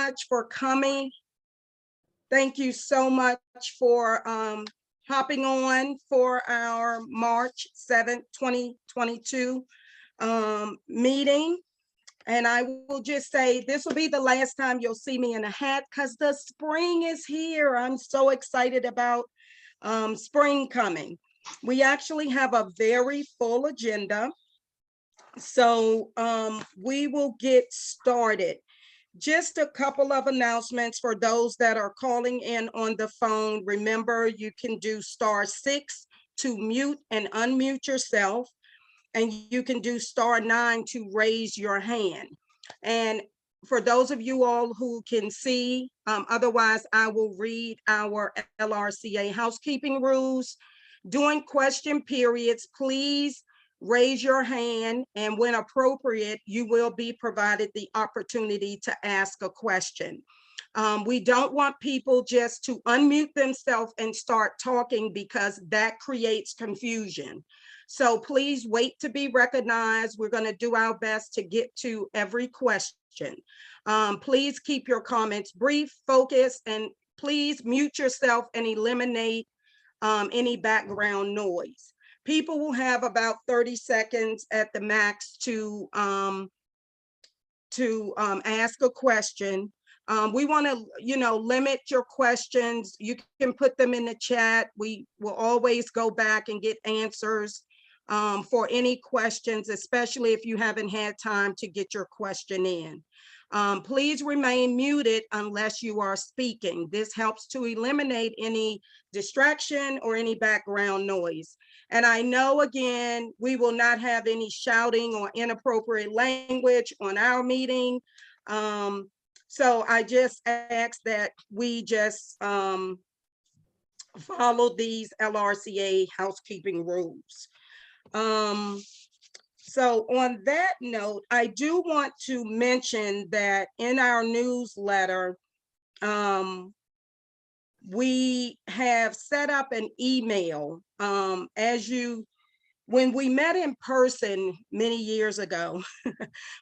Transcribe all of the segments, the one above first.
much for coming. Thank you so much for hopping on for our March 7th, 2022 meeting. And I will just say, this will be the last time you'll see me in a hat because the spring is here. I'm so excited about spring coming. We actually have a very full agenda. So we will get started. Just a couple of announcements for those that are calling in on the phone. Remember, you can do *6 to mute and unmute yourself. And you can do *9 to raise your hand. And for those of you all who can see, otherwise I will read our LRCA housekeeping rules. During question periods, please raise your hand, and when appropriate, you will be provided the opportunity to ask a question. We don't want people just to unmute themselves and start talking because that creates confusion. So please wait to be recognized. We're going to do our best to get to every question. Please keep your comments brief, focused, and please mute yourself and eliminate any background noise. People will have about 30 seconds at the max to ask a question. We want to, limit your questions. You can put them in the chat. We will always go back and get answers for any questions, especially if you haven't had time to get your question in. Please remain muted unless you are speaking. This helps to eliminate any distraction or any background noise. And I know, again, we will not have any shouting or inappropriate language on our meeting. So I just ask that we just follow these LRCA housekeeping rules. So on that note, I do want to mention that in our newsletter, we have set up an email. When we met in person many years ago,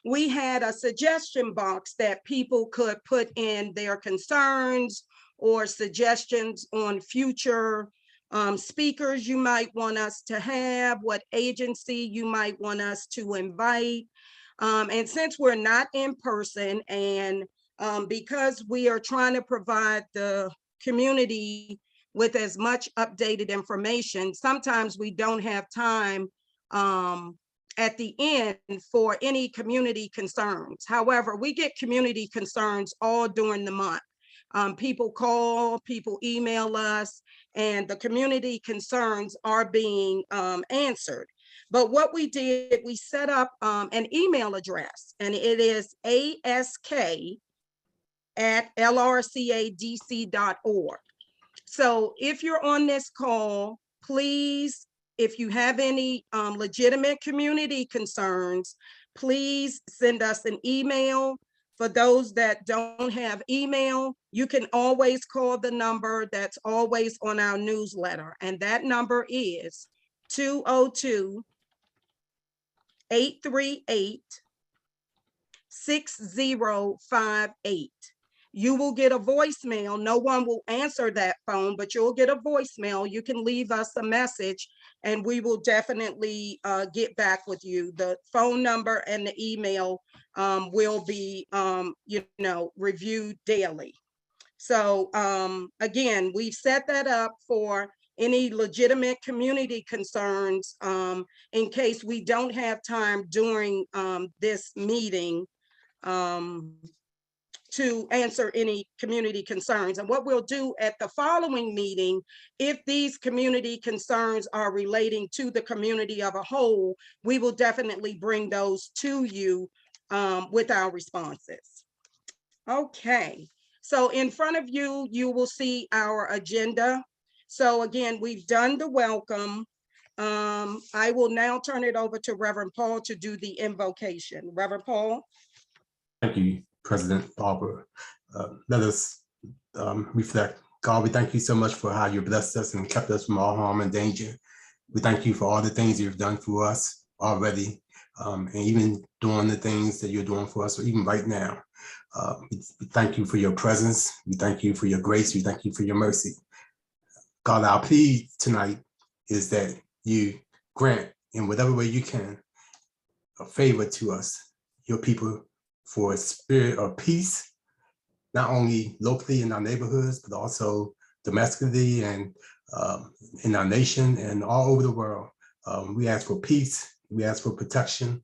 we had a suggestion box that people could put in their concerns or suggestions on future speakers you might want us to have, what agency you might want us to invite. And since we're not in person, and because we are trying to provide the community with as much updated information, sometimes we don't have time at the end for any community concerns. However, we get community concerns all during the month. People call, people email us, and the community concerns are being answered. But what we did, we set up an email address, and it is ask@lrcadc.org. So if you're on this call, please, if you have any legitimate community concerns, please send us an email. For those that don't have email, you can always call the number that's always on our newsletter. And that number is 202-838-6058. You will get a voicemail. No one will answer that phone, but you'll get a voicemail. You can leave us a message and we will definitely get back with you. The phone number and the email will be, reviewed daily. So again, we've set that up for any legitimate community concerns in case we don't have time during this meeting to answer any community concerns. And what we'll do at the following meeting, if these community concerns are relating to the community of a whole, we will definitely bring those to you with our responses. Okay, so in front of you, you will see our agenda. So again, we've done the welcome. I will now turn it over to Reverend Paul to do the invocation. Reverend Paul. Thank you, President Barber. Let us reflect. God, we thank you so much for how you blessed us and kept us from all harm and danger. We thank you for all the things you've done for us already, and even doing the things that you're doing for us, or even right now. We thank you for your presence. We thank you for your grace. We thank you for your mercy. God, our plea tonight is that you grant in whatever way you can a favor to us, your people, for a spirit of peace, not only locally in our neighborhoods, but also domestically and in our nation and all over the world. We ask for peace. We ask for protection.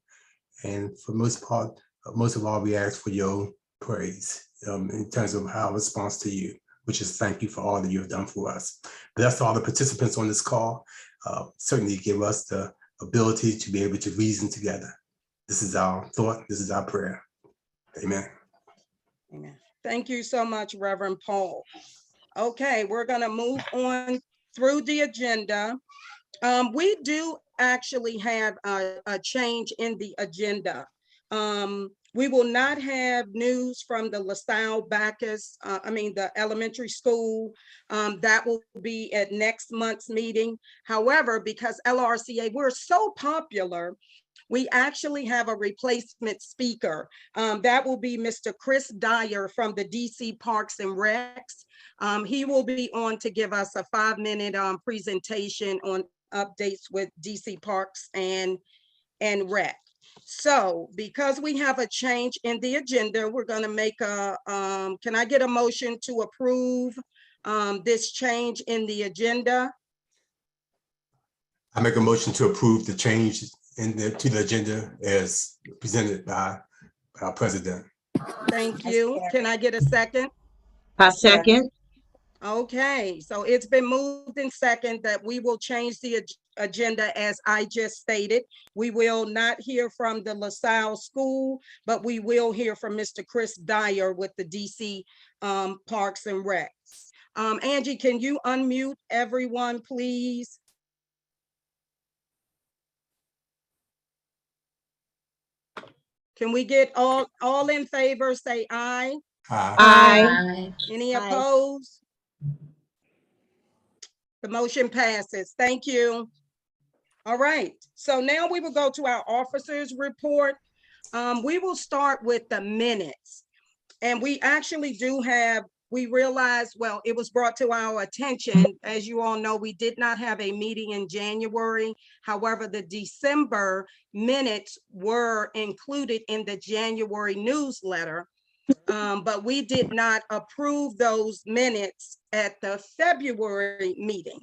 And for most of all, we ask for your praise in terms of our response to you, which is thank you for all that you have done for us. Bless all the participants on this call. Certainly give us the ability to be able to reason together. This is our thought. This is our prayer. Amen. Amen. Thank you so much, Reverend Paul. Okay, we're going to move on through the agenda. We do actually have a change in the agenda. We will not have news from the LaSalle Bacchus, the elementary school. That will be at next month's meeting. However, because LRCA, we're so popular, we actually have a replacement speaker. That will be Mr. Chris Dyer from the DC Parks and Recs. He will be on to give us a 5-minute presentation on updates with DC Parks and Rec. So because we have a change in the agenda, we're going to make a, can I get a motion to approve this change in the agenda? I make a motion to approve the change to the agenda as presented by our president. Thank you. Can I get a second? A second. Okay, so it's been moved in second that we will change the agenda as I just stated. We will not hear from the LaSalle School, but we will hear from Mr. Chris Dyer with the DC Parks and Recs. Angie, can you unmute everyone, please? Can we get all in favor, say aye? Aye. Any opposed? The motion passes. Thank you. All right, so now we will go to our officers' report. We will start with the minutes. And we actually do have, we realized, well, it was brought to our attention, as you all know, we did not have a meeting in January. However, the December minutes were included in the January newsletter. But we did not approve those minutes at the February meeting.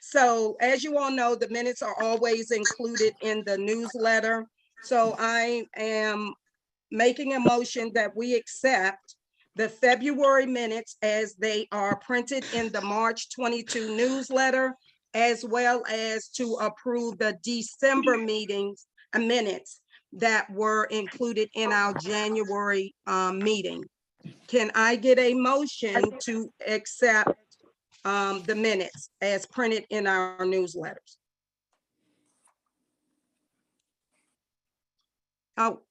So as you all know, the minutes are always included in the newsletter. So I am making a motion that we accept the February minutes as they are printed in the March 22 newsletter, as well as to approve the December meetings minutes that were included in our January meeting. Can I get a motion to accept the minutes as printed in our newsletters? Oh,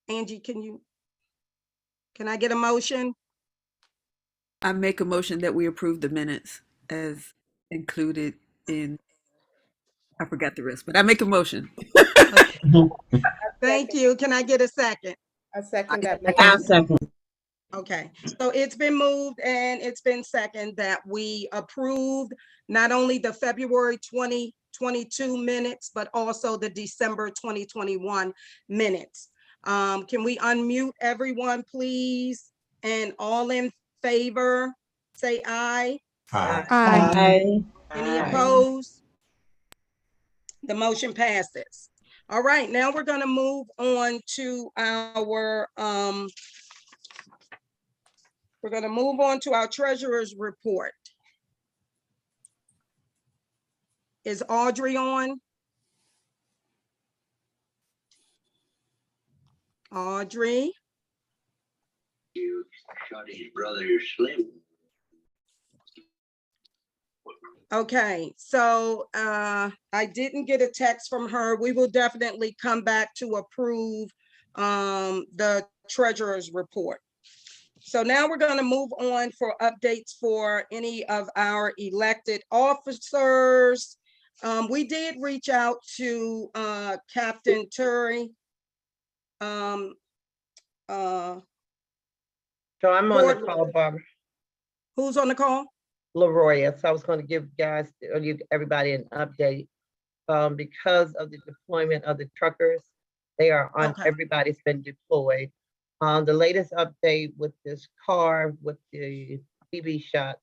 Angie, can I get a motion? I make a motion that we approve the minutes as included in, I forgot the rest, but I make a motion. Okay. Thank you. Can I get a second? I second that. I'll second. Okay, so it's been moved and it's been seconded that we approved not only the February 2022 minutes, but also the December 2021 minutes. Can we unmute everyone, please? And all in favor, say aye. Aye. Aye. Any opposed? The motion passes. All right, now we're going to move on to our treasurer's report. Is Audrey on? Audrey? You shot his brother Slim. Okay, so I didn't get a text from her. We will definitely come back to approve the treasurer's report. So now we're going to move on for updates for any of our elected officers. We did reach out to Captain Turi uh, So I'm on the Board- call, Barbara. who's on the call? Leroya. So I was going to give everybody an update. Because of the deployment of the truckers, they are on, Okay. everybody's been deployed. The latest update with this car with the BB shots,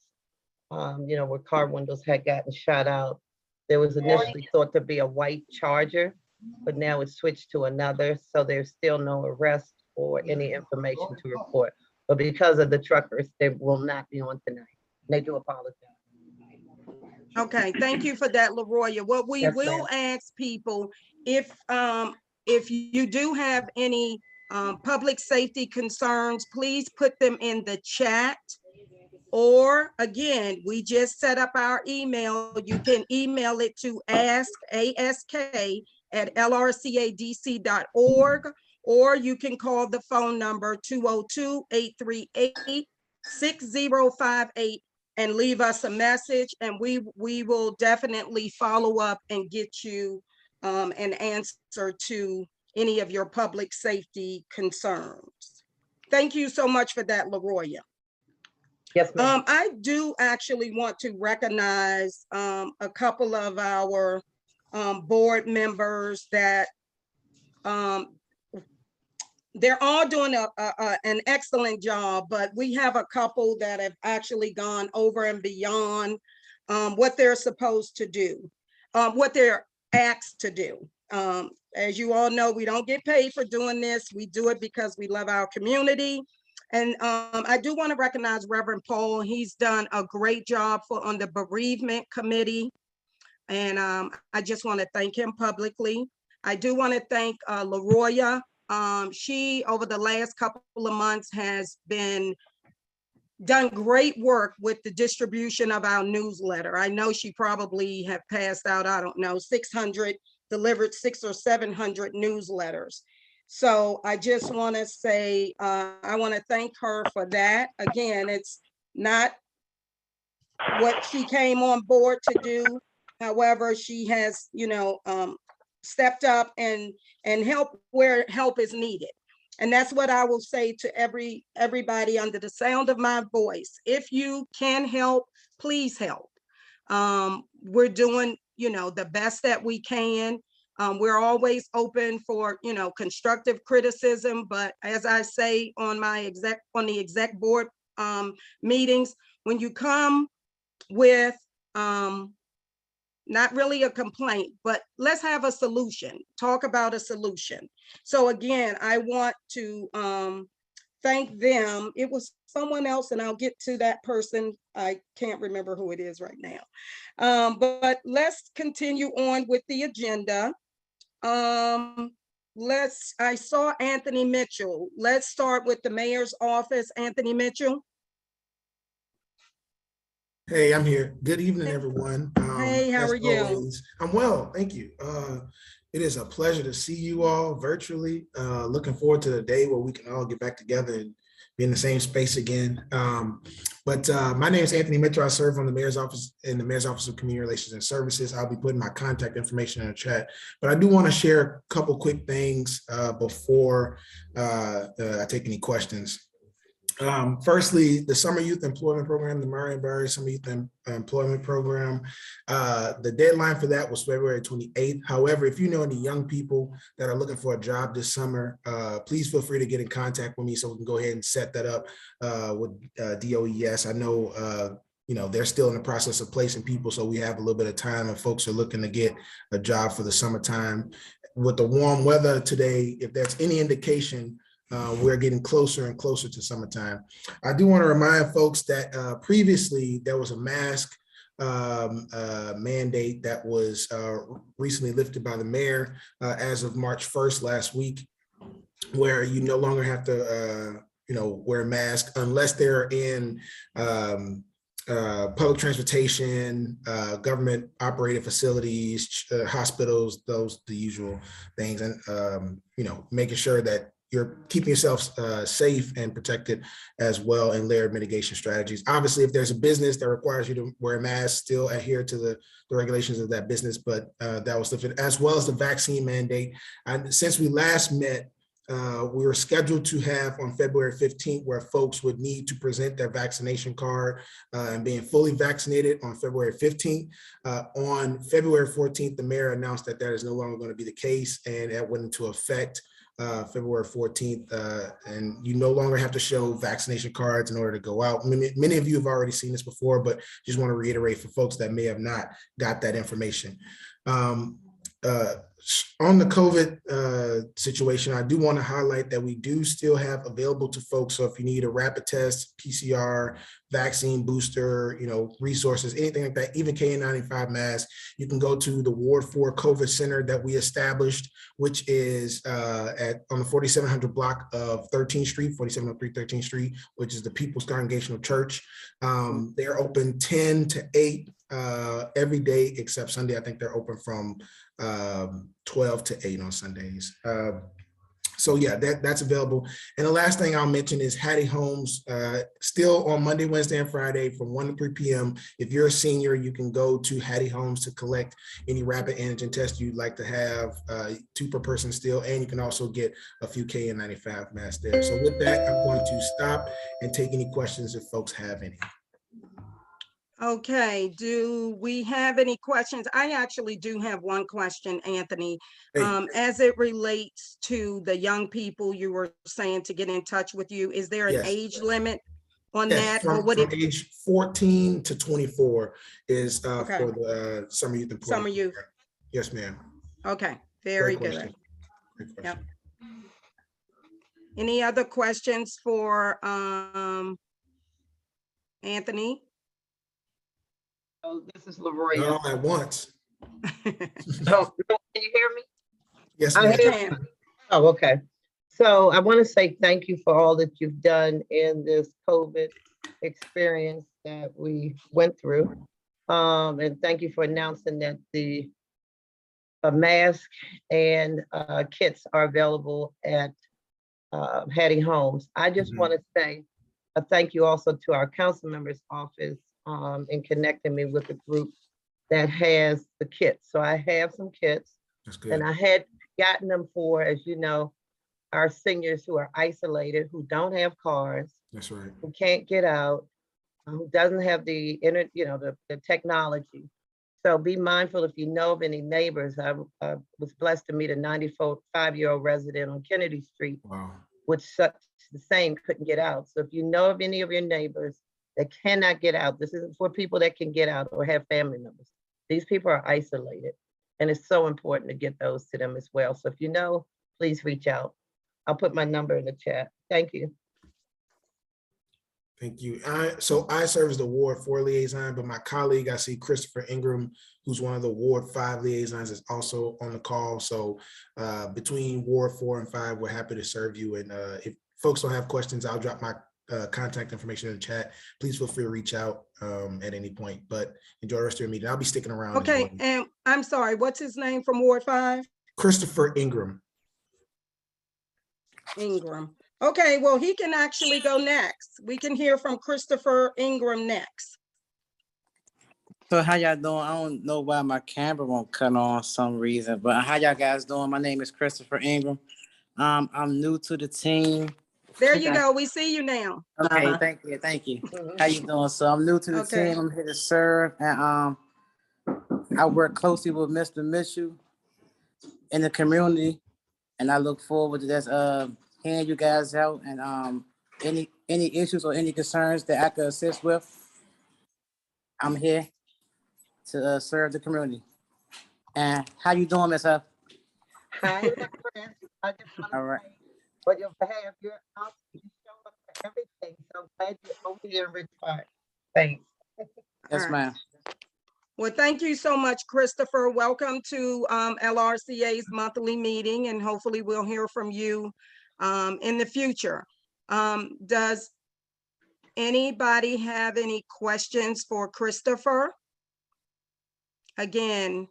where car windows had gotten shot out. There was initially thought to be a white Charger, but now it's switched to another. So there's still no arrest or any information to report. But because of the truckers, they will not be on tonight. They do apologize. Okay, thank you for that, Leroya. What we Yes, will ask people, if you do have any public safety concerns, please put them in the chat. Or again, we just set up our email. You can email it to ask@lrcadc.org, or you can call the phone number 202-838-6058 and leave us a message, and we will definitely follow up and get you an answer to any of your public safety concerns. Thank you so much for that, Leroya. Yes, ma'am. I do actually want to recognize a couple of our board members that they're all doing an excellent job, but we have a couple that have actually gone over and beyond what they're supposed to do, what they're asked to do. As you all know, we don't get paid for doing this. We do it because we love our community. And I do want to recognize Reverend Paul. He's done a great job on the bereavement committee. And I just want to thank him publicly. I do want to thank Leroya. She, over the last couple of months, has done great work with the distribution of our newsletter. I know she probably have passed out, I don't know, 600, delivered 600 or 700 newsletters. So I just want to say, I want to thank her for that. Again, it's not what she came on board to do. However, she has, stepped up and help where help is needed. And that's what I will say to everybody under the sound of my voice. If you can help, please help. We're doing, the best that we can. We're always open for, constructive criticism, but as I say on the exec board meetings, when you come with not really a complaint, but let's have a solution, talk about a solution. So again, I want to thank them. It was someone else, and I'll get to that person. I can't remember who it is right now. But let's continue on with the agenda. I saw Anthony Mitchell. Let's start with the mayor's office. Anthony Mitchell. Hey, I'm here. Good evening, everyone. Hey, how as are you? always, I'm well, thank you. It is a pleasure to see you all virtually. Looking forward to the day where we can all get back together and be in the same space again. But my name is Anthony Mitchell. I serve on the mayor's office in the mayor's office of community relations and services. I'll be putting my contact information in the chat, but I do want to share a couple quick things before I take any questions. Firstly, the Summer Youth Employment Program, the Marion Barry Summer Youth Employment Program, the deadline for that was February 28th. However, if you know any young people that are looking for a job this summer, please feel free to get in contact with me so we can go ahead and set that up with DOES. I know they're still in the process of placing people, so we have a little bit of time and folks are looking to get a job for the summertime. With the warm weather today, if that's any indication, we're getting closer and closer to summertime. I do want to remind folks that previously there was a mask mandate that was recently lifted by the mayor as of March 1st last week, where you no longer have to wear a mask unless they're in public transportation, government operated facilities, hospitals, the usual things, and making sure that you're keeping yourself safe and protected as well, and layered mitigation strategies. Obviously, if there's a business that requires you to wear a mask, still adhere to the regulations of that business, but that was lifted, as well as the vaccine mandate. And since we last met, We were scheduled to have on February 15th, where folks would need to present their vaccination card and being fully vaccinated on February 15th. On February 14th, the mayor announced that that is no longer going to be the case, and that went into effect February 14th, and you no longer have to show vaccination cards in order to go out. Many of you have already seen this before, but just want to reiterate for folks that may have not got that information. On the COVID situation, I do want to highlight that we do still have available to folks. So if you need a rapid test, PCR, vaccine booster, resources, anything like that, even KN95 mask, you can go to the Ward 4 COVID Center that we established, which is on the 4700 block of 13th Street, 4703 13th Street, which is the People's Congregational Church. They're open 10 to 8 every day except Sunday. I think they're open from 12 to 8 on Sundays. So yeah, that's available. And the last thing I'll mention is Hattie Homes, still on Monday, Wednesday, and Friday from 1 to 3 p.m. If you're a senior, you can go to Hattie Homes to collect any rapid antigen test you'd like to have, 2 per person still, and you can also get a few KN95 masks there. So with that, I'm going to stop and take any questions if folks have any. Okay, do we have any questions? I actually do have one question, Anthony. Hey. As it relates to the young people you were saying to get in touch with you, is there an Yes. age limit on Yes, that? Or would from it age 14 to 24 is Okay. for the summer youth employment Summer youth. program. Yes, ma'am. Okay, very Great good. question. Great question. Yep. Any other questions for Anthony? Oh, this is Latoya. Not all at once. Oh, can you hear me? Yes, I ma'am. hear- Can. Oh, okay. So I want to say thank you for all that you've done in this COVID experience that we went through. And thank you for announcing that the mask and kits are available at Hattie Homes. I just Mhm. want to say a thank you also to our council member's office in connecting me with a group that has the kits. So I have some kits. That's good. And I had gotten them for, as you know, our seniors who are isolated, who don't have cars, That's right. who can't get out, who doesn't have the internet, the technology. So be mindful if you know of any neighbors. I was blessed to meet a 95-year-old resident on Kennedy Street, Wow. which such the same couldn't get out. So if you know of any of your neighbors that cannot get out, this isn't for people that can get out or have family members. These people are isolated, and it's so important to get those to them as well. So if you know, please reach out. I'll put my number in the chat. Thank you. Thank you. So I serve as the Ward 4 liaison, but my colleague, I see Christopher Ingram, who's one of the Ward 5 liaisons, is also on the call. So between Ward 4 and 5, we're happy to serve you. And if folks don't have questions, I'll drop my contact information in the chat. Please feel free to reach out at any point, but enjoy the rest of your meeting. I'll be sticking around. as Okay, well. and I'm sorry, what's his name from Ward 5? Christopher Ingram. Ingram. Okay, well, he can actually go next. We can hear from Christopher Ingram next. So how y'all doing? I don't know why my camera won't cut on some reason, but how y'all guys doing? My name is Christopher Ingram. I'm new to the team. There you go. We see you now. Okay, Uh-huh. thank you. How you doing? So I'm new to the Okay. team. I'm here to serve, and I work closely with Mr. Mitchell in the community, and I look forward to just hearing you guys out and any issues or any concerns that I could assist with. I'm here to serve the community. And how you doing, Miss Huff? Hi, Chris. I just want All to right. say, on your behalf, you're out, you show up for everything. So glad you're over here in Rich Park. Thanks. Yes, All right. ma'am. Well, thank you so much, Christopher. Welcome to LRCA's monthly meeting, and hopefully we'll hear from you in the future. Does anybody have any questions for Christopher? Again,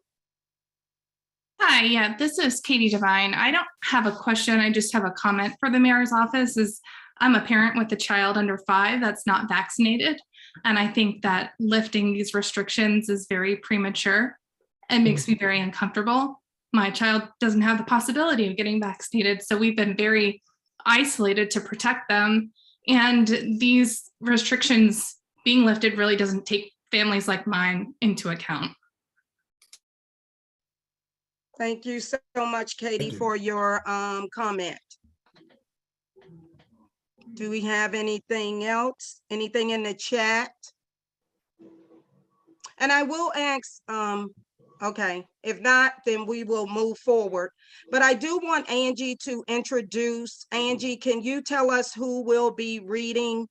Hi, yeah, this is Katie Devine. I don't have a question. I just have a comment for the mayor's office. I'm a parent with a child under 5 that's not vaccinated. And I think that lifting these restrictions is very premature and makes me very uncomfortable. my child doesn't have the possibility of getting vaccinated. So we've been very isolated to protect them. And these restrictions being lifted really doesn't take families like mine into account. Thank you so much, Katie, for your comment. Do we have anything else? Anything in the chat? And I will ask, okay, if not, then we will move forward. But I do want Angie to introduce. Angie, can you tell us who will be reading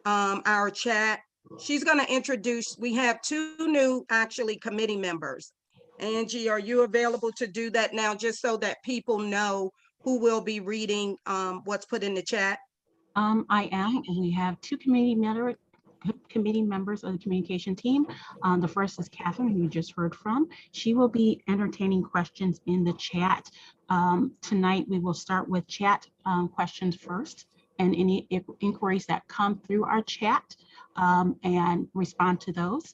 our chat? She's going to introduce, we have two new actually committee members. Angie, are you available to do that now, just so that people know who will be reading what's put in the chat? I am. We have two committee members of the communication team. The first is Catherine, who you just heard from. She will be entertaining questions in the chat. Tonight, we will start with chat questions first, and any inquiries that come through our chat, and respond to those.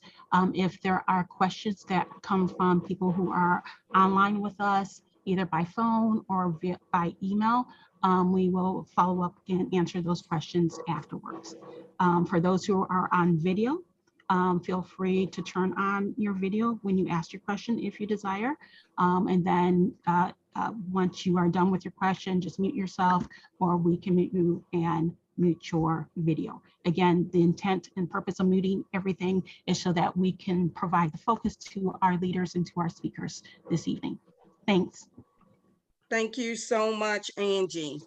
If there are questions that come from people who are online with us, either by phone or by email, we will follow up and answer those questions afterwards. For those who are on video, feel free to turn on your video when you ask your question if you desire. And then once you are done with your question, just mute yourself, or we can mute you and mute your video. Again, the intent and purpose of muting everything is so that we can provide the focus to our leaders and to our speakers this evening. Thanks. Thank you so much, Angie.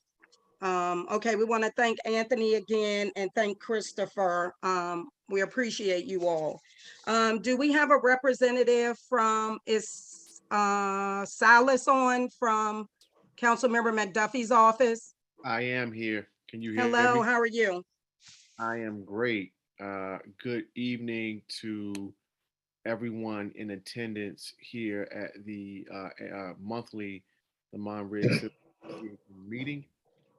Okay, we want to thank Anthony again and thank Christopher. We appreciate you all. Do we have a representative from, is Silas on from Councilmember McDuffie's office? I am here. Can you hear me? Hello, how are you? I am great. Good evening to everyone in attendance here at the monthly Lamond-Riggs meeting.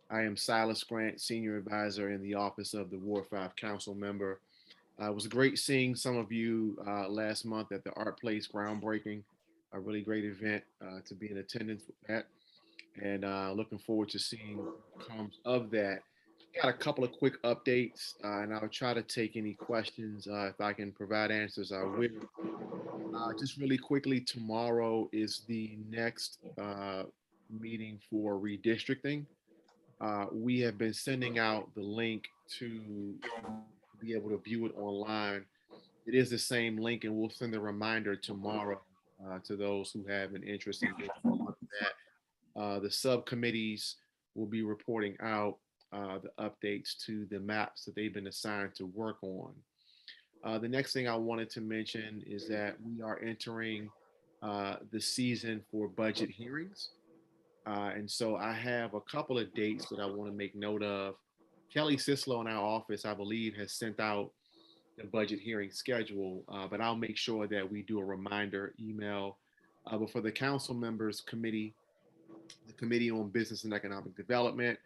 I am Silas Grant, Senior Advisor in the Office of the Ward 5 Council Member. It was great seeing some of you last month at the Art Place groundbreaking, a really great event to be in attendance with that. And looking forward to seeing what comes of that. Got a couple of quick updates, and I'll try to take any questions. If I can provide answers, I will. Just really quickly, tomorrow is the next meeting for redistricting. We have been sending out the link to be able to view it online. It is the same link, and we'll send a reminder tomorrow to those who have an interest in that. The subcommittees will be reporting out the updates to the maps that they've been assigned to work on. The next thing I wanted to mention is that we are entering the season for budget hearings. And so I have a couple of dates that I want to make note of. Kelly Sislo in our office, I believe, has sent out the budget hearing schedule, but I'll make sure that we do a reminder email. But for the council members committee, the Committee on Business and Economic Development,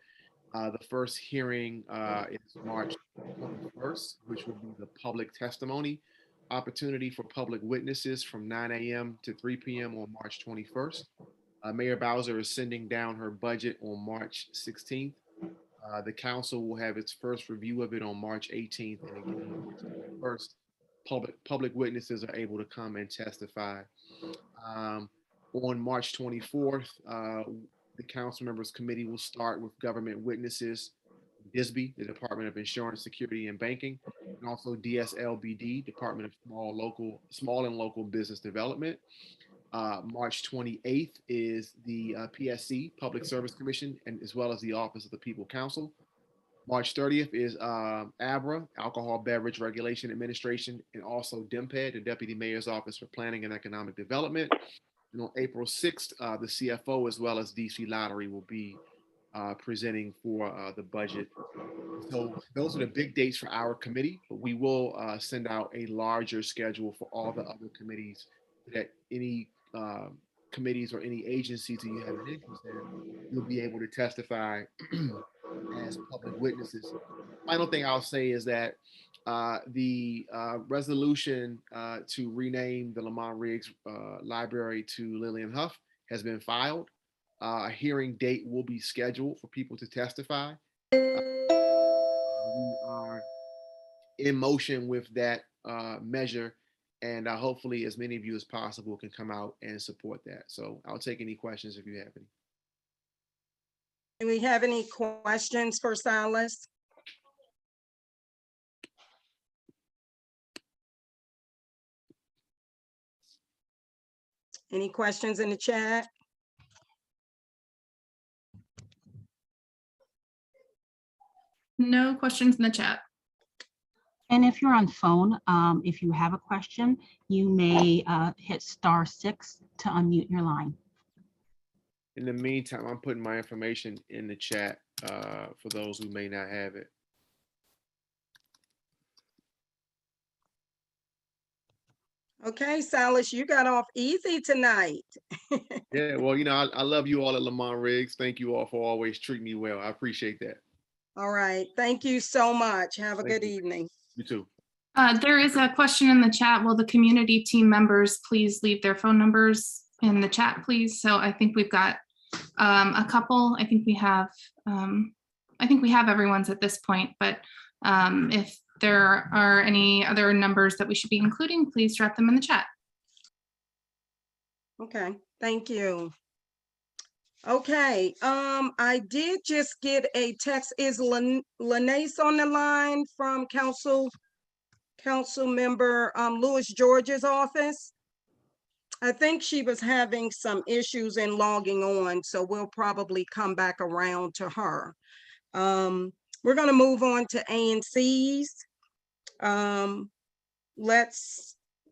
the first hearing is March 21st, which will be the public testimony opportunity for public witnesses from 9 a.m. to 3 p.m. on March 21st. Mayor Bowser is sending down her budget on March 16th. The council will have its first review of it on March 18th, and again, on March 21st, public witnesses are able to come and testify. On March 24th, the council members committee will start with government witnesses, DSB, the Department of Insurance, Security and Banking, and also DSLBD, Department of Small and Local Business Development. March 28th is the PSC, Public Service Commission, and as well as the Office of the People Counsel. March 30th is ABRA, Alcohol Beverage Regulation Administration, and also DMPED, the Deputy Mayor's Office for Planning and Economic Development. And on April 6th, the CFO as well as DC Lottery will be presenting for the budget. So those are the big dates for our committee, but we will send out a larger schedule for all the other committees that any committees or any agencies that you have an interest in, you'll be able to testify as public witnesses. Final thing I'll say is that the resolution to rename the Lamond-Riggs Library to Lillian Huff has been filed. A hearing date will be scheduled for people to testify. We are in motion with that measure, and hopefully as many of you as possible can come out and support that. So I'll take any questions if you have any. Do we have any questions for Silas? Any questions in the chat? No questions in the chat. And if you're on phone, if you have a question, you may hit *6 to unmute your line. In the meantime, I'm putting my information in the chat for those who may not have it. Okay, Silas, you got off easy tonight. Yeah, well, I love you all at Lamond-Riggs. Thank you all for always treating me well. I appreciate that. All right, thank you so much. Have a Thank good you. evening. You too. There is a question in the chat. Will the community team members please leave their phone numbers in the chat, please? So I think we've got a couple. I think we have everyone's at this point, but if there are any other numbers that we should be including, please drop them in the chat. Okay, thank you. Okay, I did just get a text. Is Lanace on the line from council member Louis George's office? I think she was having some issues in logging on, so we'll probably come back around to her. We're gonna move on to ANCs.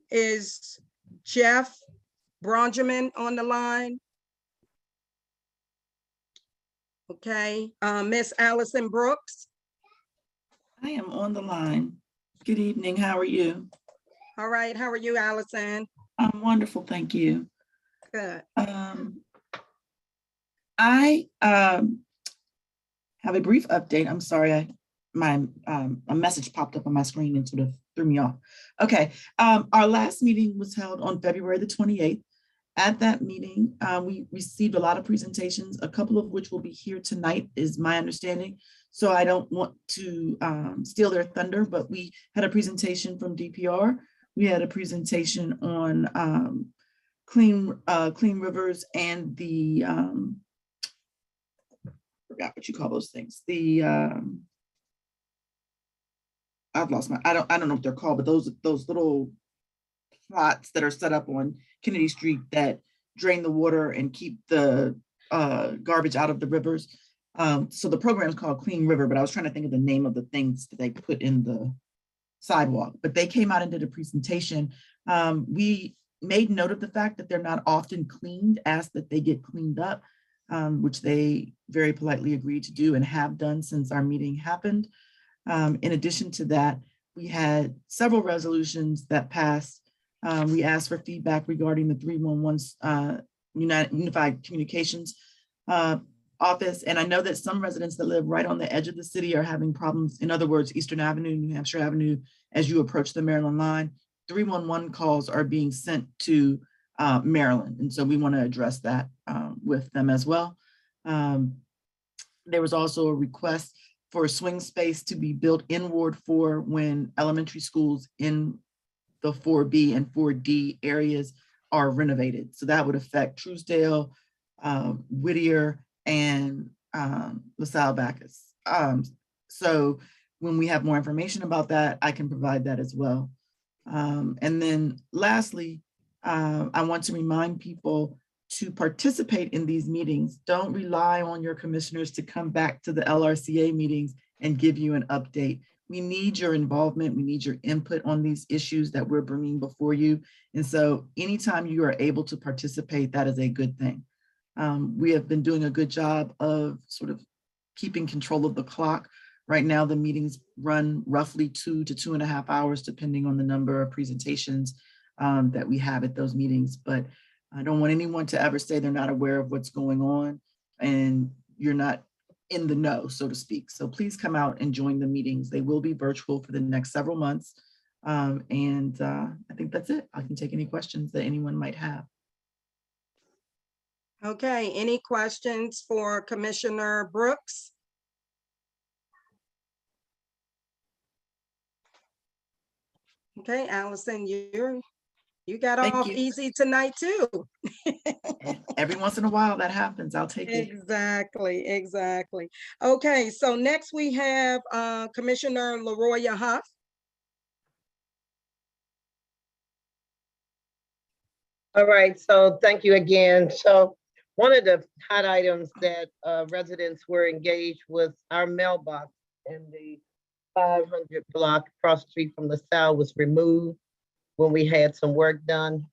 Is Jeff Brongerman on the line? Okay, Miss Allison Brooks. I am on the line. Good evening. How are you? All right. How are you, Allison? I'm wonderful. Thank you. Good. I have a brief update. I'm sorry, a message popped up on my screen and sort of threw me off. Okay. Our last meeting was held on February the 28th. At that meeting, we received a lot of presentations, a couple of which will be here tonight, is my understanding. So I don't want to steal their thunder, but we had a presentation from DPR. We had a presentation on clean rivers and the, forgot what you call those things. The, I've lost my, I don't know what they're called, but those little plots that are set up on Kennedy Street that drain the water and keep the garbage out of the rivers. So the program is called Clean River, but I was trying to think of the name of the things that they put in the sidewalk, but they came out and did a presentation. We made note of the fact that they're not often cleaned, asked that they get cleaned up, which they very politely agreed to do and have done since our meeting happened. In addition to that, we had several resolutions that passed. We asked for feedback regarding the 311 Unified Communications office. And I know that some residents that live right on the edge of the city are having problems. In other words, Eastern Avenue, New Hampshire Avenue, as you approach the Maryland line, 311 calls are being sent to Maryland. And so we want to address that with them as well. There was also a request for a swing space to be built in Ward 4 when elementary schools in the 4B and 4D areas are renovated. So that would affect Truesdale, Whittier, and LaSalle Bacchus. So when we have more information about that, I can provide that as well. And then lastly, I want to remind people to participate in these meetings. Don't rely on your commissioners to come back to the LRCA meetings and give you an update. We need your involvement. We need your input on these issues that we're bringing before you. And so anytime you are able to participate, that is a good thing. We have been doing a good job of sort of keeping control of the clock. Right now, the meetings run roughly 2 to 2.5 hours, depending on the number of presentations that we have at those meetings. But I don't want anyone to ever say they're not aware of what's going on and you're not in the know, so to speak. So please come out and join the meetings. They will be virtual for the next several months. I think that's it. I can take any questions that anyone might have. Okay, any questions for Commissioner Brooks? Okay, Allison, you got Thank off you. easy tonight too. Every once in a while that happens. I'll take it. Exactly, exactly. Okay, so next we have Commissioner LaRoya Huff. All right, so thank you again. So one of the hot items that residents were engaged was our mailbox in the 500 block across the street from LaSalle was removed when we had some work done.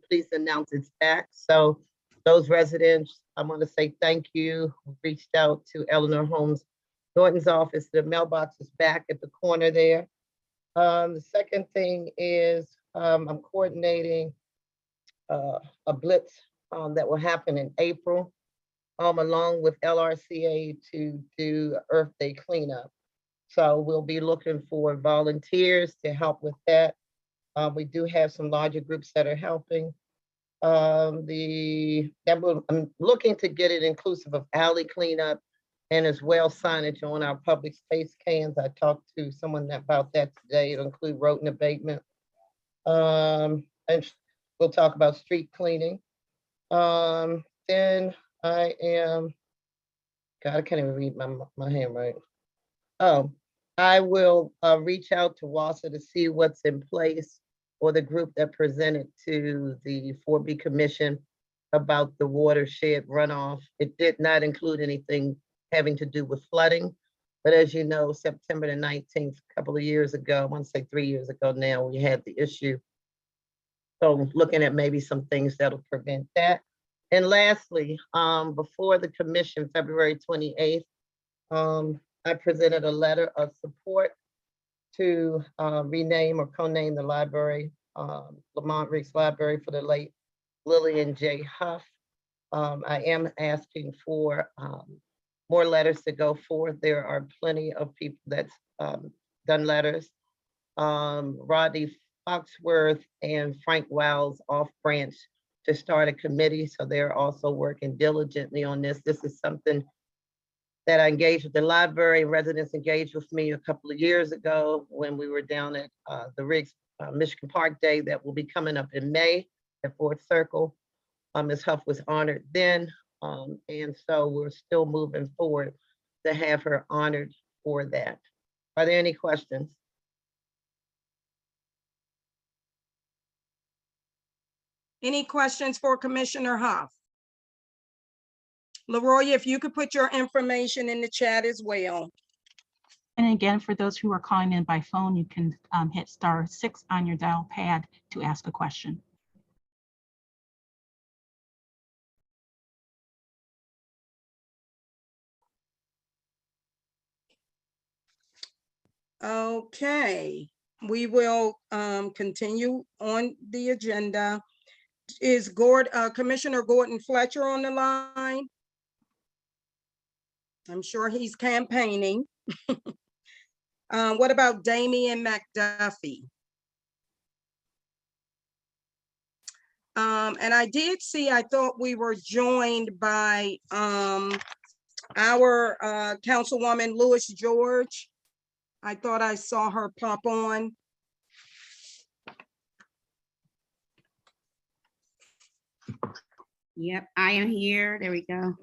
Please announce it's back. So those residents, I want to say thank you. We reached out to Eleanor Holmes Norton's office. The mailbox is back at the corner there. The second thing is I'm coordinating a blitz that will happen in April, along with LRCA to do Earth Day cleanup. So we'll be looking for volunteers to help with that. We do have some larger groups that are helping. I'm looking to get it inclusive of alley cleanup and as well signage on our public space cans. I talked to someone about that today. It'll include rodent abatement. And we'll talk about street cleaning. Then I am, God, I can't even read my handwriting. Oh, I will reach out to WASA to see what's in place or the group that presented to the 4B Commission about the watershed runoff. It did not include anything having to do with flooding. But as you know, September the 19th, a couple of years ago, I want to say 3 years ago now, we had the issue. So looking at maybe some things that'll prevent that. And lastly, before the commission, February 28th, I presented a letter of support to rename or co-name the library, Lamond-Riggs Library for the late Lillian J. Huff. I am asking for more letters to go forth. There are plenty of people that's done letters. Rodney Foxworth and Frank Wiles off branch to start a committee. So they're also working diligently on this. This is something that I engaged with the library. Residents engaged with me a couple of years ago when we were down at the Riggs Michigan Park Day that will be coming up in May at Fort Circle. Ms. Huff was honored then. And so we're still moving forward to have her honored for that. Are there any questions? Any questions for Commissioner Huff? LaRoya, if you could put your information in the chat as well. And again, for those who are calling in by phone, you can hit *6 on your dial pad to ask a question. Okay, we will continue on the agenda. Is Commissioner Gordon Fletcher on the line? I'm sure he's campaigning. What about Damian McDuffie? And I did see, I thought we were joined by our Councilwoman Lewis George. I thought I saw her pop on. Yep, I am here. There we go.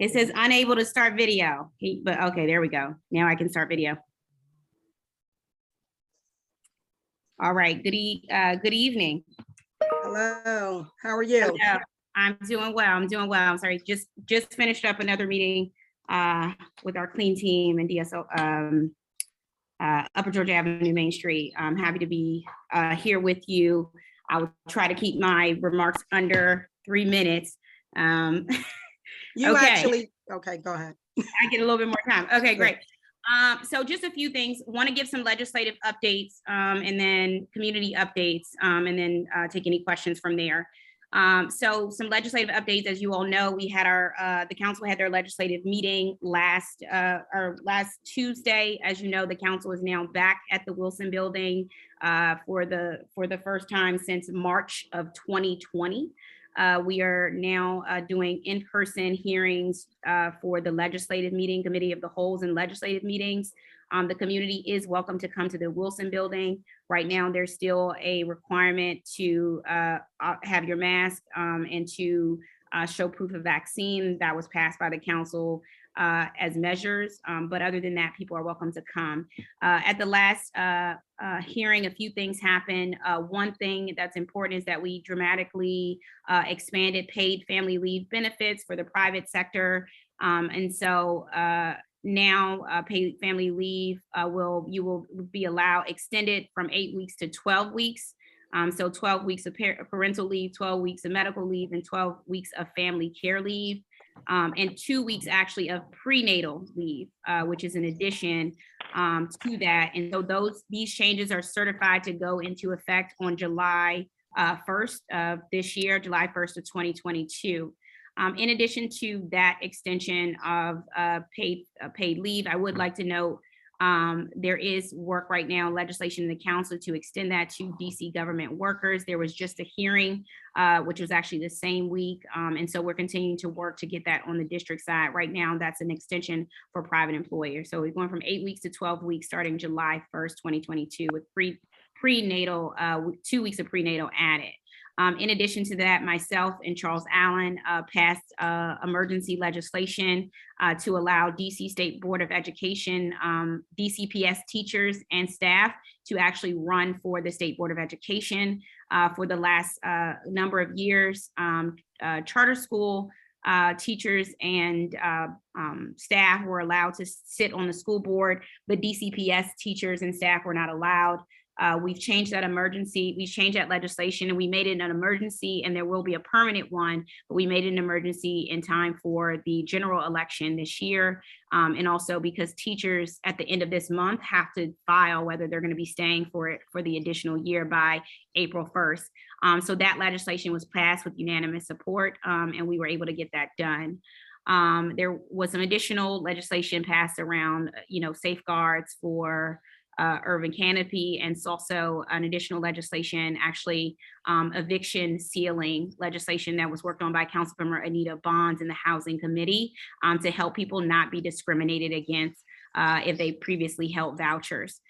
It says unable to start video, but okay, there we go. Now I can start video. All right, good evening. Hello, how are you? Hello. I'm doing well. I'm sorry, just finished up another meeting with our clean team and DSO, Upper Georgia Avenue, Main Street. I'm happy to be here with you. I will try to keep my remarks under 3 minutes. You okay. actually, okay, go ahead. I get a little bit more time. Okay, great. So just a few things. Want to give some legislative updates and then community updates and then take any questions from there. So some legislative updates, as you all know, we had the council had their legislative meeting last Tuesday. As you know, the council is now back at the Wilson Building for the first time since March of 2020. We are now doing in-person hearings for the legislative meeting, committee of the wholes and legislative meetings. The community is welcome to come to the Wilson building. Right now, there's still a requirement to have your mask and to show proof of vaccine that was passed by the council as measures. But other than that, people are welcome to come. At the last hearing, a few things happened. One thing that's important is that we dramatically expanded paid family leave benefits for the private sector. And so now paid family leave you will be allowed extended from 8 weeks to 12 weeks. So 12 weeks of parental leave, 12 weeks of medical leave, and 12 weeks of family care leave, and 2 weeks actually of prenatal leave, which is an addition to that. And so these changes are certified to go into effect on July 1st of this year, July 1st of 2022. In addition to that extension of paid leave, I would like to note there is work right now, legislation in the council to extend that to DC government workers. There was just a hearing, which was actually the same week. And so we're continuing to work to get that on the district side. Right now, that's an extension for private employers. So we're going from 8 weeks to 12 weeks starting July 1st, 2022 with prenatal, 2 weeks of prenatal added. In addition to that, myself and Charles Allen passed emergency legislation to allow DC State Board of Education, DCPS teachers and staff to actually run for the State Board of Education. For the last number of years, charter school teachers and staff were allowed to sit on the school board, but DCPS teachers and staff were not allowed. We've changed that legislation, and we made it an emergency, and there will be a permanent one, but we made it an emergency in time for the general election this year. And also because teachers at the end of this month have to file whether they're going to be staying for the additional year by April 1st. So that legislation was passed with unanimous support, and we were able to get that done. There was some additional legislation passed around, safeguards for urban canopy, and it's also an additional legislation, actually eviction ceiling legislation that was worked on by Councilmember Anita Bonds in the Housing Committee to help people not be discriminated against if they previously held vouchers.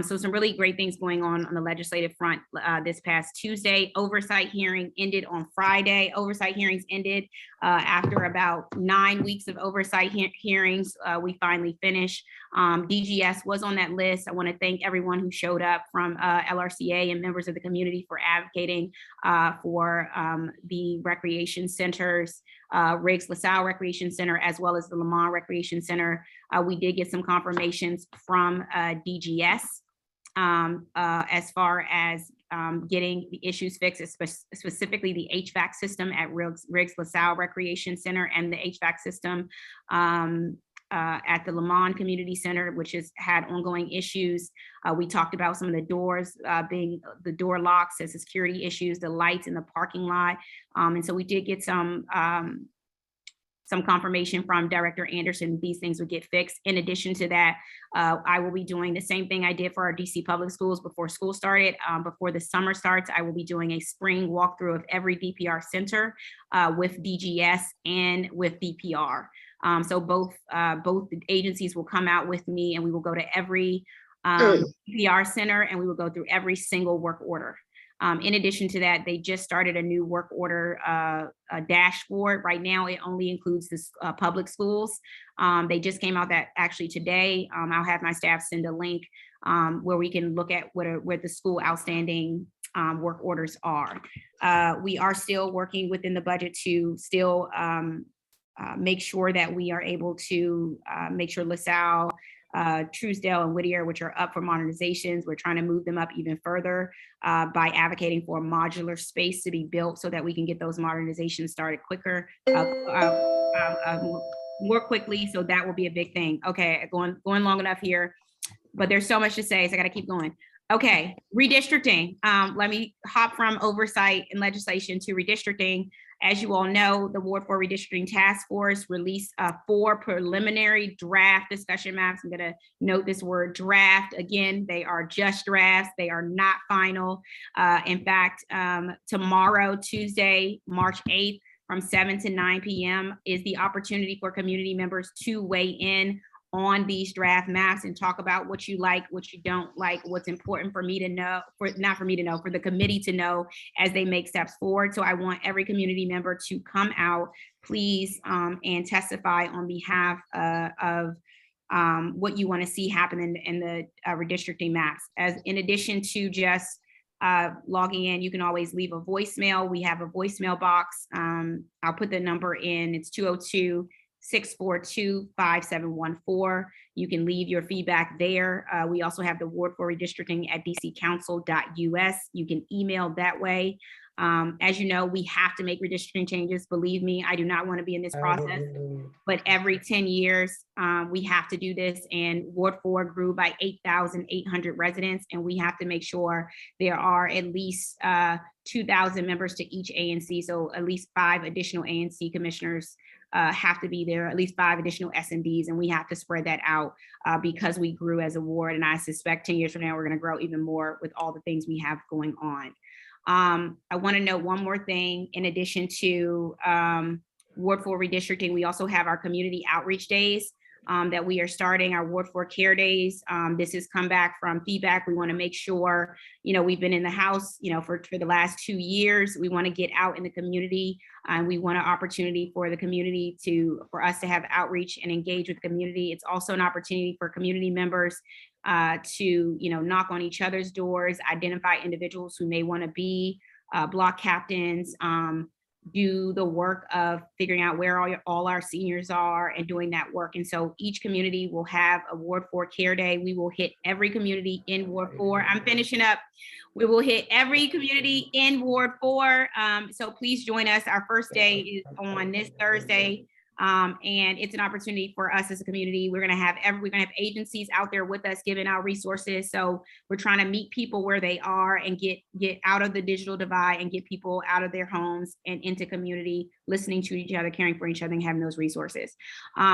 So some really great things going on the legislative front this past Tuesday. Oversight hearing ended on Friday. Oversight hearings ended after about 9 weeks of oversight hearings. We finally finished. DGS was on that list. I want to thank everyone who showed up from LRCA and members of the community for advocating for the recreation centers, Riggs LaSalle Recreation Center, as well as the Lamond Recreation Center. We did get some confirmations from DGS as far as getting the issues fixed, specifically the HVAC system at Riggs LaSalle Recreation Center and the HVAC system at the Lamond Community Center, which has had ongoing issues. We talked about some of the doors being the door locks as security issues, the lights in the parking lot. And so we did get some confirmation from Director Anderson these things would get fixed. In addition to that, I will be doing the same thing I did for our DC public schools before school started. Before the summer starts, I will be doing a spring walkthrough of every DPR center with DGS and with DPR. So both agencies will come out with me, and we will go to every DPR center, and we will go through every single work order. In addition to that, they just started a new work order dashboard. Right now, it only includes this public schools. They just came out that actually today. I'll have my staff send a link where we can look at where the school outstanding work orders are. We are still working within the budget to still make sure that we are able to make sure LaSalle, Truesdale and Whittier, which are up for modernizations, we're trying to move them up even further by advocating for a modular space to be built so that we can get those modernizations started quicker, more quickly. So that will be a big thing. Okay, going long enough here, but there's so much to say, so I got to keep going. Okay, redistricting. Let me hop from oversight and legislation to redistricting. As you all know, the Ward 4 Redistricting Task Force released 4 preliminary draft discussion maps. I'm going to note this word draft. Again, they are just drafts. They are not final. In fact, tomorrow, Tuesday, March 8th, from 7 to 9 p.m. is the opportunity for community members to weigh in on these draft maps and talk about what you like, what you don't like, what's important for me to know, not for me to know, for the committee to know as they make steps forward. So I want every community member to come out, please, and testify on behalf of what you want to see happen in the redistricting maps. As in addition to just logging in, you can always leave a voicemail. We have a voicemail box. I'll put the number in. It's 202-642-5714. You can leave your feedback there. We also have the Ward 4 Redistricting at dccouncil.us. You can email that way. As you know, we have to make redistricting changes. Believe me, I do not want to be in this process, but every 10 years, we have to do this. And Ward 4 grew by 8,800 residents, and we have to make sure there are at least 2,000 members to each ANC. So at least 5 additional ANC commissioners have to be there, at least 5 additional SMDs, and we have to spread that out because we grew as a ward. And I suspect 10 years from now, we're going to grow even more with all the things we have going on. I want to note one more thing. In addition to Ward 4 redistricting, we also have our community outreach days that we are starting, our Ward 4 Care Days. This has come back from feedback. We want to make sure, we've been in the house, for the last 2 years. We want to get out in the community, and we want an opportunity for the community for us to have outreach and engage with the community. It's also an opportunity for community members to knock on each other's doors, identify individuals who may want to be block captains, do the work of figuring out where all our seniors are and doing that work. And so each community will have a Ward 4 Care Day. We will hit every community in Ward 4. I'm finishing up. We will hit every community in Ward 4. So please join us. Our first day is on this Thursday. And it's an opportunity for us as a community. We're gonna have agencies out there with us giving out resources. So we're trying to meet people where they are and get out of the digital divide and get people out of their homes and into community, listening to each other, caring for each other, and having those resources.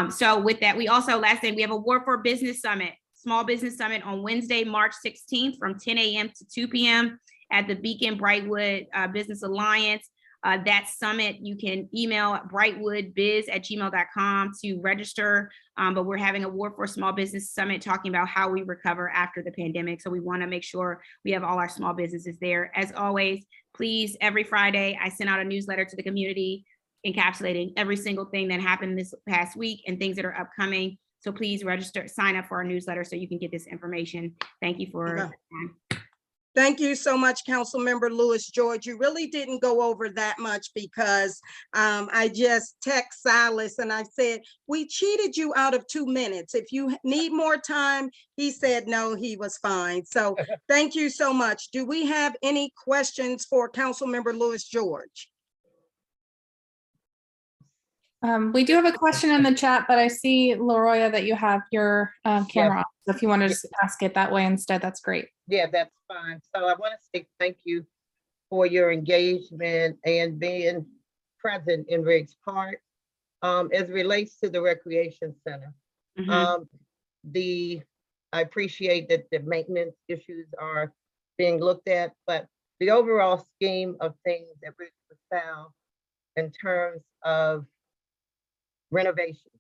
So with that, last thing, we have a Ward 4 Business Summit, Small Business Summit on Wednesday, March 16th from 10 a.m. to 2 p.m. at the Beacon Brightwood Business Alliance. That summit, you can email brightwoodbiz@gmail.com to register, but we're having a Ward 4 Small Business Summit talking about how we recover after the pandemic. So we want to make sure we have all our small businesses there. As always, please, every Friday, I send out a newsletter to the community encapsulating every single thing that happened this past week and things that are upcoming. So please register, sign up for our newsletter so you can get this information. Thank you for your time. Thank you so much, Councilmember Lewis George. You really didn't go over that much because I just text Silas and I said, we cheated you out of 2 minutes. If you need more time, he said, no, he was fine. So thank you so much. Do we have any questions for Councilmember Lewis George? We do have a question in the chat, but I see, Laroya, that you have your camera on. So if you want to just ask it that way instead, that's great. Yeah, that's fine. So I want to say thank you for your engagement and being present in Riggs Park. As it relates to the recreation center, I appreciate that the maintenance issues are being looked at, but the overall scheme of things that Riggs found in terms of renovation,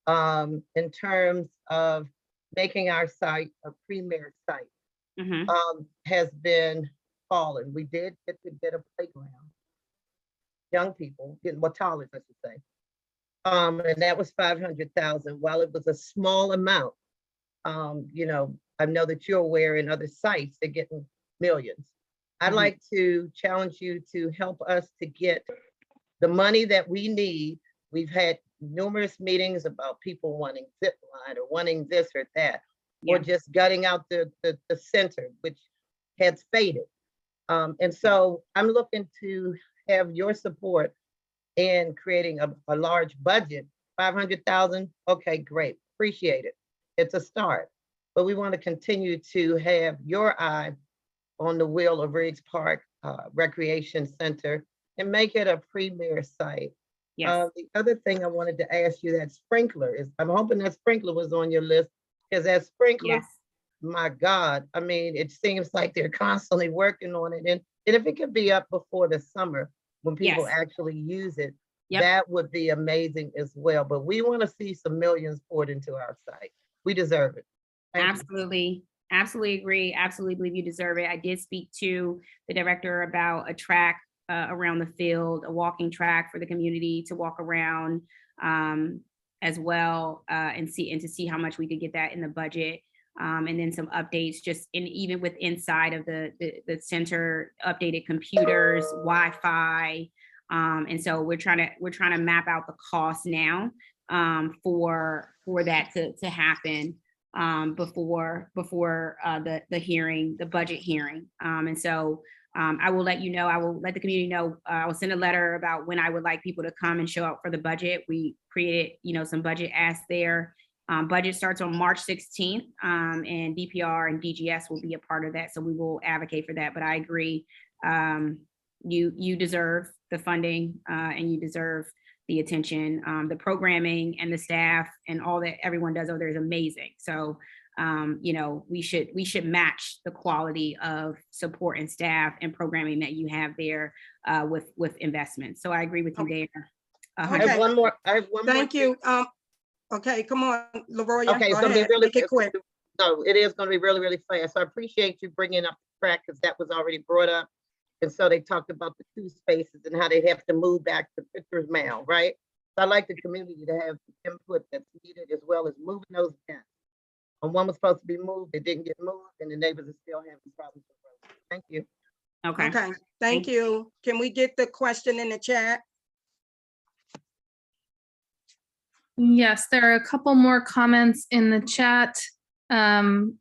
in terms of making our site a premier site, has been fallen. We did get to get a playground, young people, toddlers, I should say. And that was 500,000. While it was a small amount, I know that you're aware in other sites, they're getting millions. I'd like to challenge you to help us to get the money that we need. We've had numerous meetings about people wanting zip line or wanting this or that, or just gutting out the center, which has faded. And so I'm looking to have your support in creating a large budget. 500,000, okay, great, appreciate it. It's a start, but we want to continue to have your eye on the wheel of Riggs Park Recreation Center and make it a premier site. Yes. The other thing I wanted to ask you, that sprinkler is, I'm hoping that sprinkler was on your list, because that sprinkler, Yes. my God, I mean, it seems like they're constantly working on it. And if it could be up before the summer, when people Yes. actually use it, Yep. that would be amazing as well. But we want to see some millions poured into our site. We deserve it. Thank you. Absolutely. Absolutely agree. Absolutely believe you deserve it. I did speak to the director about a track around the field, a walking track for the community to walk around as well, and to see how much we could get that in the budget. And then some updates just even with inside of the center, updated computers, Wi-Fi. And so we're trying to map out the cost now for that to happen before the hearing, the budget hearing. And so I will let you know, I will let the community know, I will send a letter about when I would like people to come and show up for the budget. We created, some budget asks there. Budget starts on March 16th, and DPR and DGS will be a part of that. So we will advocate for that. But I agree, you deserve the funding and you deserve the attention. The programming and the staff and all that everyone does over there is amazing. So we should match the quality of support and staff and programming that you have there with investments. So I agree with you there. I have one more. Thank you. Okay, come on, Leroya. Okay, go it's gonna be ahead. really Make it quick. No, it is gonna be really, really fast. So I appreciate you bringing up the track, because that was already brought up. And so they talked about the 2 spaces and how they have to move back to Pitcher's Mound, right? So I like the community to have the input that's needed, as well as moving those fences. And one was supposed to be moved, it didn't get moved, and the neighbors are still having problems with roads. Thank you. Okay. Okay, thank you. Can we get the question in the chat? Yes, there are a couple more comments in the chat asking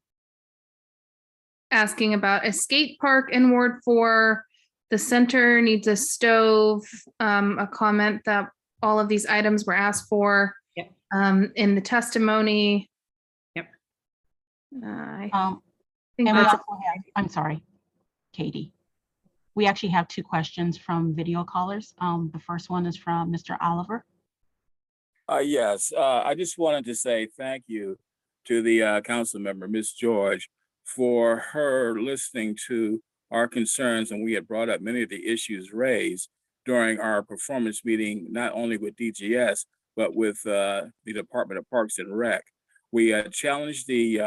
about a skate park in Ward 4. The center needs a stove. A comment that all of these items were asked for in the testimony. Yep. And we that's also have, I'm sorry, Katie. We actually have 2 questions from video callers. The first one is from Mr. Oliver. Yes, I just wanted to say thank you to the council member, Ms. George, for her listening to our concerns, and we had brought up many of the issues raised during our performance meeting, not only with DGS, but with the Department of Parks and Rec. We challenged the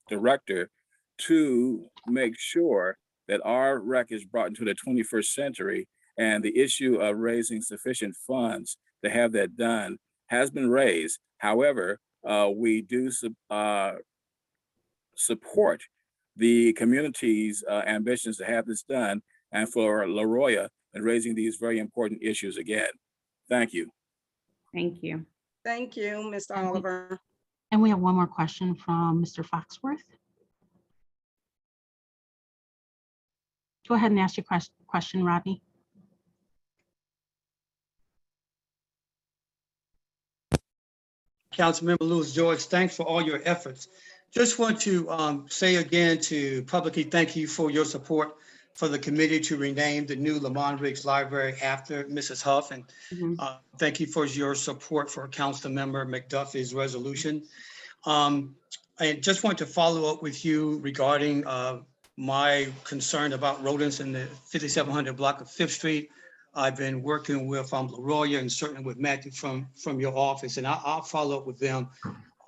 director to make sure that our rec is brought into the 21st century, and the issue of raising sufficient funds to have that done has been raised. However, we do support the community's ambitions to have this done, and for Leroya in raising these very important issues again. Thank you. Thank you. Thank you, Mr. Oliver. And we have one more question from Mr. Foxworth. Go ahead and ask your question, Rodney. Councilmember Lewis George, thanks for all your efforts. Just want to say again to publicly thank you for your support for the committee to rename the new Lamond-Riggs Library after Mrs. Huff. And thank you for your support for Councilmember McDuffie's resolution. I just want to follow up with you regarding my concern about rodents in the 5700 block of 5th Street. I've been working with Leroya and certainly with Matthew from your office, and I'll follow up with them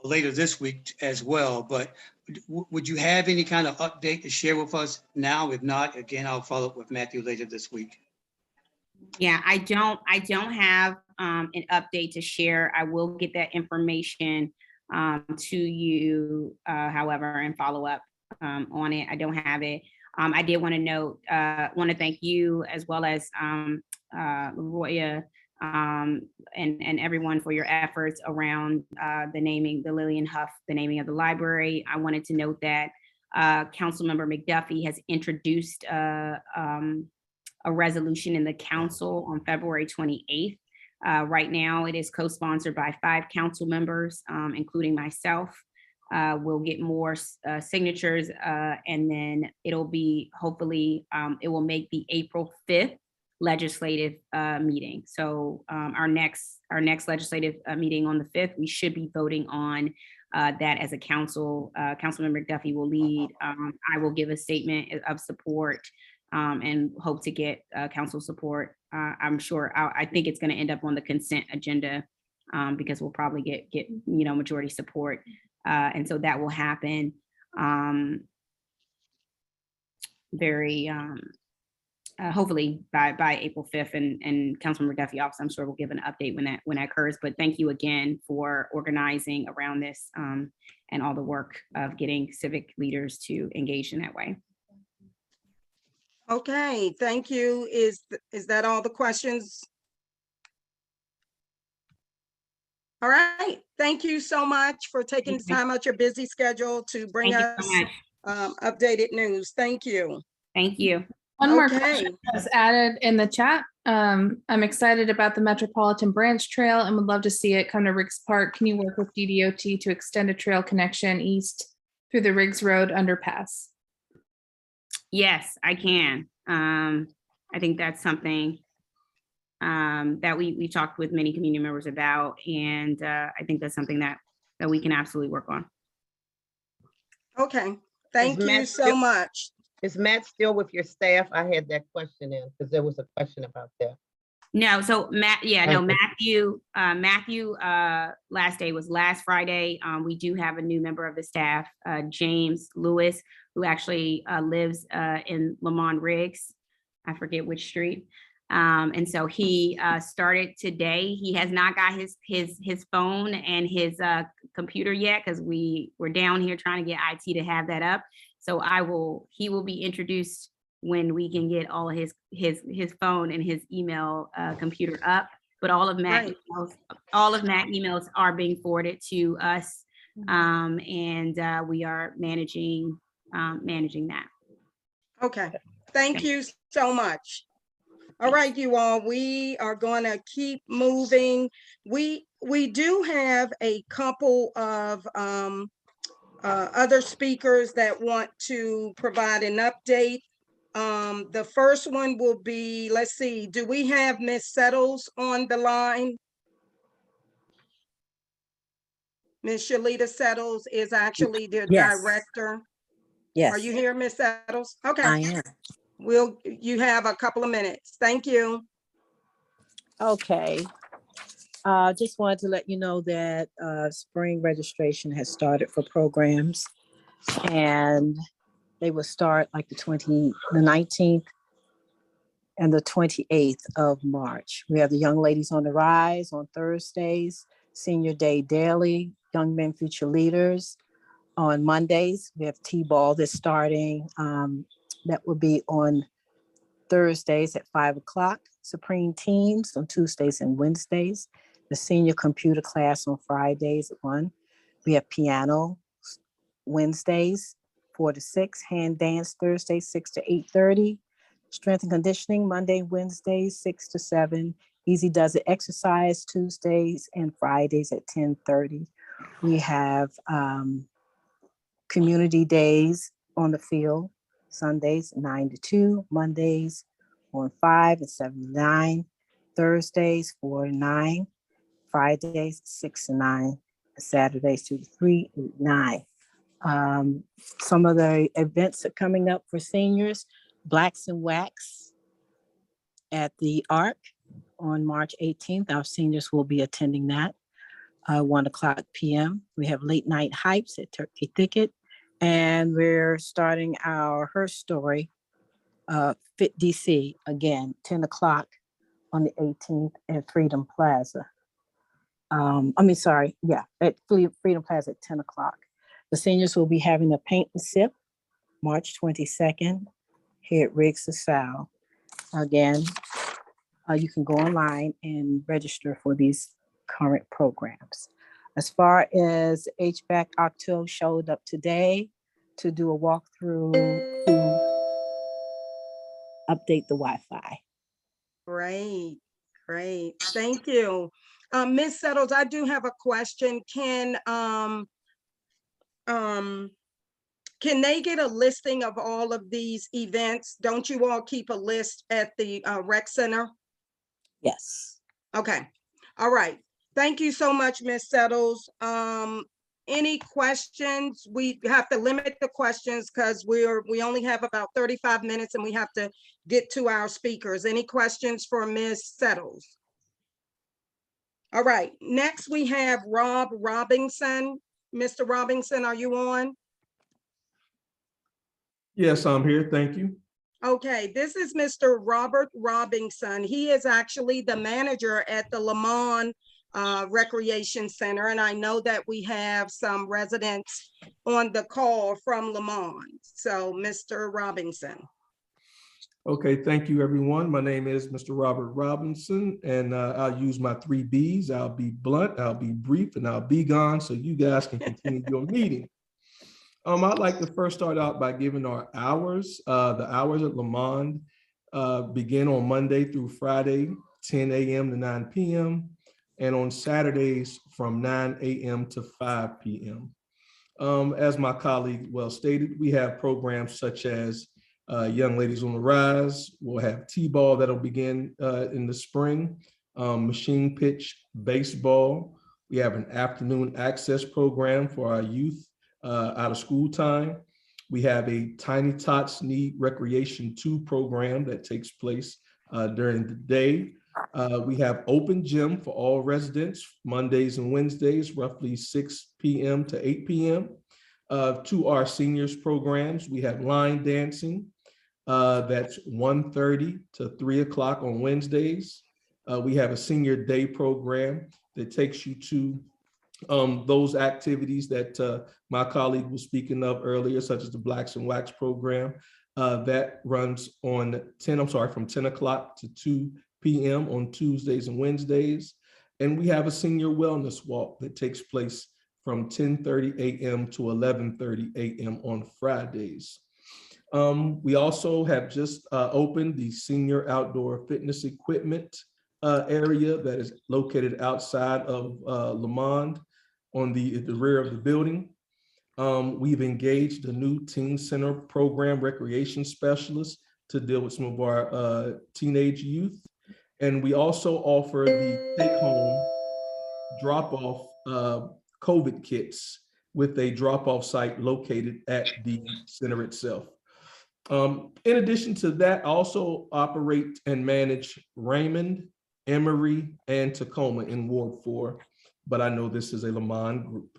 later this week as well. But would you have any kind of update to share with us now? If not, again, I'll follow up with Matthew later this week. Yeah, I don't have an update to share. I will get that information to you, however, and follow up on it. I don't have it. I did want to note, want to thank you as well as Leroya and everyone for your efforts around the naming, the Lillian Huff, the naming of the library. I wanted to note that Councilmember McDuffie has introduced a resolution in the council on February 28th. Right now, it is co-sponsored by 5 council members, including myself. We'll get more signatures, and then it'll be, hopefully, it will make the April 5th legislative meeting. So our next legislative meeting on the 5th, we should be voting on that as a council. Councilmember Duffy will lead. I will give a statement of support and hope to get council support. I'm sure, I think it's going to end up on the consent agenda because we'll probably get majority support. And so that will happen very hopefully by April 5th, and Councilmember Duffy also, I'm sure, will give an update when that occurs. But thank you again for organizing around this and all the work of getting civic leaders to engage in that way. Okay, thank you. Is that all the questions? All right, thank you so much for taking the time out your busy schedule to bring Thank you us so much. updated news. Thank you. Thank you. One more Okay. question was added in the chat. I'm excited about the Metropolitan Branch Trail and would love to see it come to Riggs Park. Can you work with DDOT to extend a trail connection east through the Riggs Road underpass? Yes, I can. I think that's something that we talked with many community members about, and I think that's something that we can absolutely work on. Okay, thank Is you Matt so still- much. Is Matt still with your staff? I had that question in because there was a question about that. No, so Okay. Matthew, last day was last Friday. We do have a new member of the staff, James Lewis, who actually lives in Lamond-Riggs. I forget which street. And so he started today. He has not got his phone and his computer yet because we're down here trying to get IT to have that up. So he will be introduced when we can get all of his phone and his email computer up. But all of Matt emails are being forwarded to us, and we are managing that. Okay, thank you so much. All right, you all, we are going to keep moving. We do have a couple of other speakers that want to provide an update. The first one will be, let's see, do we have Miss Settles on the line? Miss Shalita Settles is actually the Yes. director. Yes. Are you here, Miss Settles? Okay. I am. You have a couple of minutes. Thank you. Okay. Just wanted to let you know that spring registration has started for programs, and they will start like the 19th and the 28th of March. We have the Young Ladies on the Rise on Thursdays, Senior Day Daily, Young Men Future Leaders on Mondays. We have T-Ball that's starting. That will be on Thursdays at 5 o'clock. Supreme Teams on Tuesdays and Wednesdays. The Senior Computer Class on Fridays at 1. We have piano Wednesdays 4 to 6. Hand dance Thursdays 6 to 8:30. Strength and conditioning Monday, Wednesdays 6 to 7. Easy Does It exercise Tuesdays and Fridays at 10:30. We have community days on the field Sundays 9 to 2, Mondays on 5 and 7 to 9, Thursdays 4 to 9, Fridays 6 to 9, Saturdays 2 to 3, 8 to 9. Some of the events are coming up for seniors. Blacks and Wax at the Arc on March 18th. Our seniors will be attending that. 1 o'clock p.m. We have late night hypes at Turkey Thicket. And we're starting our Her Story Fit DC again, 10 o'clock on the 18th at Freedom Plaza. At Freedom Plaza at 10 o'clock. The seniors will be having a paint and sip March 22nd here at Riggs LaSalle. Again, you can go online and register for these current programs. As far as HVAC Octo showed up today to do a walkthrough to update the Wi-Fi. Great, great. Thank you. Ms. Settles, I do have a question. Can Can they get a listing of all of these events? Don't you all keep a list at the rec center? Yes. Okay, all right. Thank you so much, Ms. Settles. Any questions? We have to limit the questions because we only have about 35 minutes and we have to get to our speakers. Any questions for Ms. Settles? All right, next we have Rob Robinson. Mr. Robinson, are you on? Yes, I'm here. Thank you. Okay, this is Mr. Robert Robinson. He is actually the manager at the Lamond Recreation Center, and I know that we have some residents on the call from Lamond. So, Mr. Robinson. Okay, thank you, everyone. My name is Mr. Robert Robinson, and I'll use my 3 Bs. I'll be blunt, I'll be brief, and I'll be gone so you guys can continue your meeting. I'd like to first start out by giving our hours. The hours at Lamond begin on Monday through Friday, 10 a.m. to 9 p.m., and on Saturdays from 9 a.m. to 5 p.m. As my colleague well stated, we have programs such as Young Ladies on the Rise. We'll have T-ball that'll begin in the spring, machine pitch baseball. We have an afternoon access program for our youth out of school time. We have a Tiny Tots Need Recreation 2 program that takes place during the day. We have open gym for all residents, Mondays and Wednesdays, roughly 6 p.m. to 8 p.m. To our seniors programs, we have line dancing. That's 1:30 to 3 o'clock on Wednesdays. We have a senior day program that takes you to those activities that my colleague was speaking of earlier, such as the Blacks and Wax program. That runs on from 10 o'clock to 2 p.m. on Tuesdays and Wednesdays. And we have a senior wellness walk that takes place from 10:30 a.m. to 11:30 a.m. on Fridays. We also have just opened the senior outdoor fitness equipment area that is located outside of Lamond on the rear of the building. We've engaged a new teen center program recreation specialist to deal with some of our teenage youth. And we also offer the take-home drop-off COVID kits with a drop-off site located at the center itself. In addition to that, I also operate and manage Raymond, Emory, and Tacoma in Ward 4, but I know this is a Lamond group.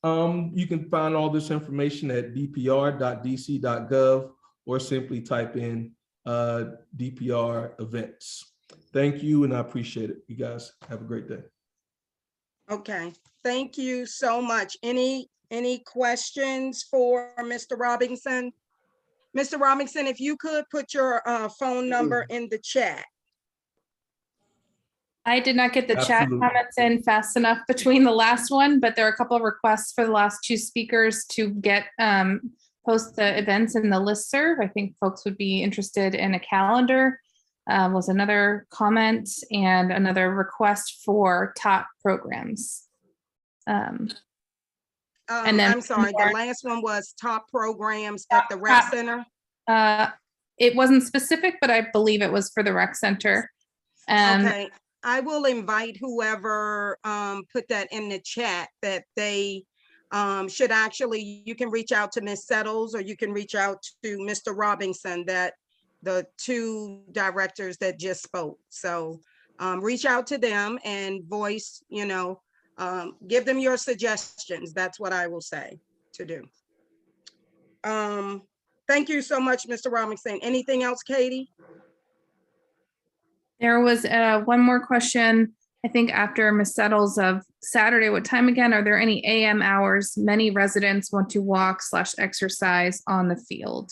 You can find all this information at dpr.dc.gov or simply type in DPR events. Thank you, and I appreciate it. You guys have a great day. Okay, thank you so much. Any questions for Mr. Robinson? Mr. Robinson, if you could put your phone number in the chat. I did not get the chat Absolutely. comments in fast enough between the last one, but there are a couple of requests for the last 2 speakers to get post the events in the listserv. I think folks would be interested in a calendar. Was another comment and another request for top programs. And then I'm sorry, the last one was top programs at the rec center. It wasn't specific, but I believe it was for the rec center. Okay, I will invite whoever put that in the chat that they should actually, you can reach out to Ms. Settles or you can reach out to Mr. Robinson, that the 2 directors that just spoke. So reach out to them and voice, give them your suggestions. That's what I will say to do. Thank you so much, Mr. Robinson. Anything else, Katie? There was one more question, I think after Ms. Settles, of Saturday. What time again? Are there any AM hours many residents want to walk/exercise on the field?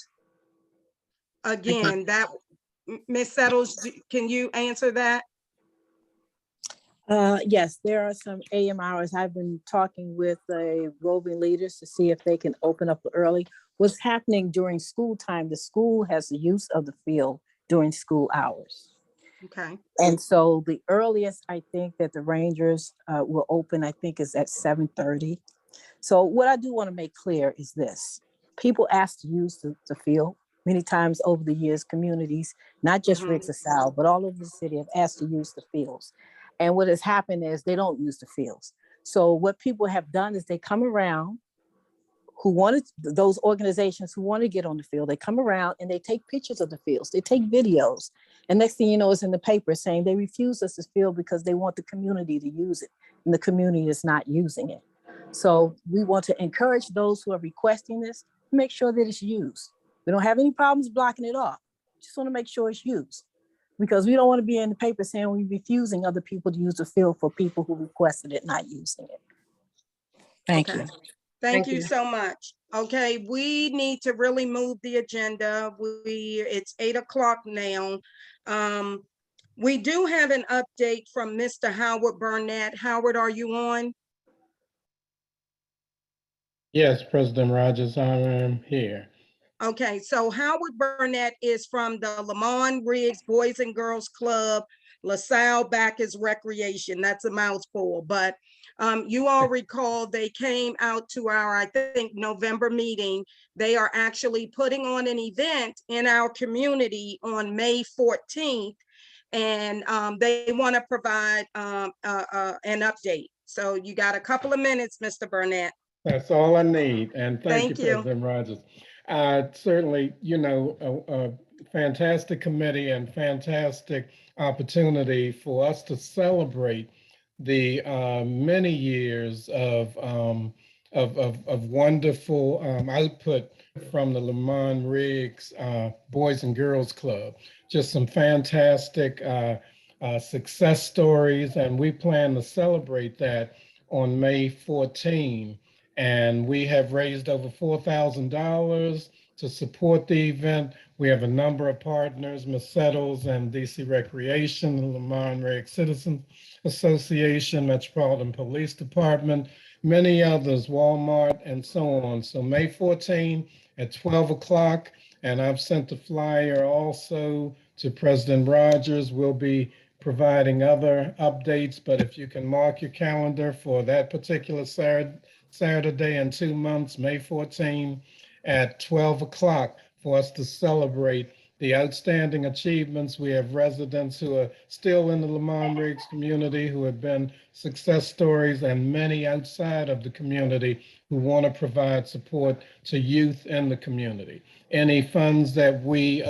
Again, that Ms. Settles, can you answer that? Yes, there are some AM hours. I've been talking with the roving leaders to see if they can open up early. What's happening during school time, the school has the use of the field during school hours. Okay. And so the earliest I think that the Rangers will open, I think, is at 7:30. So what I do want to make clear is this. people ask to use the field. Many times over the years, communities, not just Mhm. Riggs or South, but all over the city have asked to use the fields. And what has happened is they don't use the fields. So what people have done is they come around, who wanted, those organizations who want to get on the field, they come around and they take pictures of the fields, they take videos. And next thing you know, it's in the paper saying they refuse us this field because they want the community to use it. And the community is not using it. So we want to encourage those who are requesting this, to make sure that it's used. We don't have any problems blocking it off. Just want to make sure it's used. Because we don't want to be in the paper saying we're refusing other people to use the field for people who requested it, not using it. Thank Okay. you. Thank you so much. Okay, we need to really move the agenda. It's 8 o'clock now. We do have an update from Mr. Howard Burnett. Howard, are you on? Yes, President Rogers, I am here. Okay, so Howard Burnett is from the Lamond-Riggs Boys and Girls Club, LaSalle Bacchus Recreation. That's a mouthful, but you all recall they came out to our, I think, November meeting. They are actually putting on an event in our community on May 14th, and they want to provide an update. So you got a couple of minutes, Mr. Burnett. That's all I need. And thank you, Thank you. President Rogers. Certainly, a fantastic committee and fantastic opportunity for us to celebrate the many years of wonderful output from the Lamond-Riggs Boys and Girls Club. Just some fantastic success stories, and we plan to celebrate that on May 14. And we have raised over $4,000 to support the event. We have a number of partners, Ms. Settles and DC Recreation, the Lamond-Riggs Citizens Association, Metropolitan Police Department, many others, Walmart, and so on. So May 14 at 12 o'clock, and I've sent the flyer also to President Rogers. We'll be providing other updates, but if you can mark your calendar for that particular Saturday in 2 months, May 14 at 12 o'clock, for us to celebrate the outstanding achievements. We have residents who are still in the Lamond-Riggs community who have been success stories, and many outside of the community who want to provide support to youth in the community. Any funds that we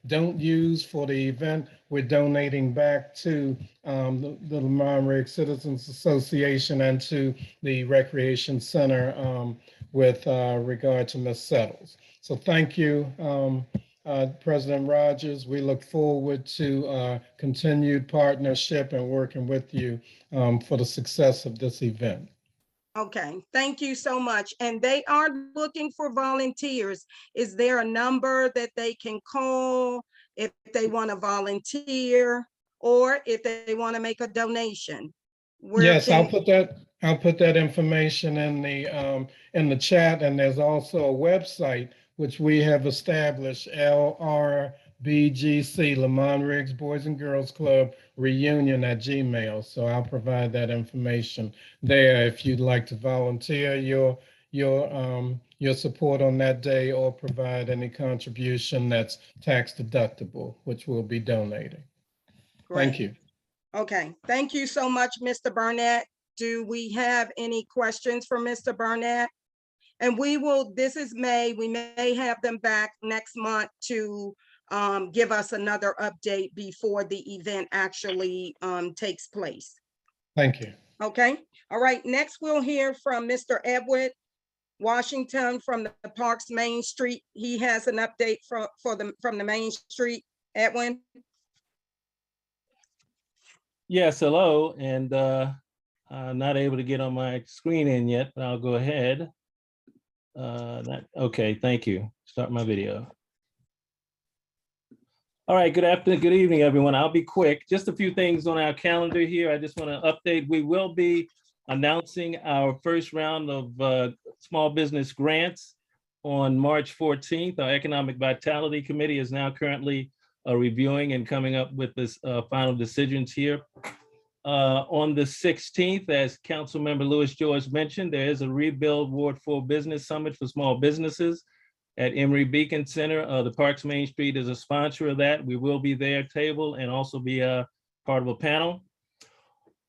don't use for the event, we're donating back to the Lamond-Riggs Citizens Association and to the Recreation Center with regard to Ms. Settles. So thank you, President Rogers. We look forward to continued partnership and working with you for the success of this event. Okay, thank you so much. And they are looking for volunteers. Is there a number that they can call if they want to volunteer or if they want to make a donation? Yes, I'll put that information in the chat, and there's also a website which we have established, LRBGC, Lamond-Riggs Boys and Girls Club Reunion at Gmail. So I'll provide that information there if you'd like to volunteer your support on that day or provide any contribution that's tax deductible, which we'll be donating. Thank you. Okay, thank you so much, Mr. Burnett. Do we have any questions for Mr. Burnett? And we will, this is May, we may have them back next month to give us another update before the event actually takes place. Thank you. Okay, all right, next we'll hear from Mr. Edward Washington from the Parks Main Street. He has an update from the Main Street. Edwin? Yes, hello, and I'm not able to get on my screen in yet, but I'll go ahead. Okay, thank you. Start my video. All right, good afternoon, good evening, everyone. I'll be quick. Just a few things on our calendar here. I just want to update. We will be announcing our first round of small business grants on March 14th. Our Economic Vitality Committee is now currently reviewing and coming up with this final decisions here. On the 16th, as Councilmember Louis George mentioned, there is a Rebuild Ward 4 Business Summit for small businesses. at Emory Beacon Center. The Parks Main Street is a sponsor of that. We will be there table and also be a part of a panel.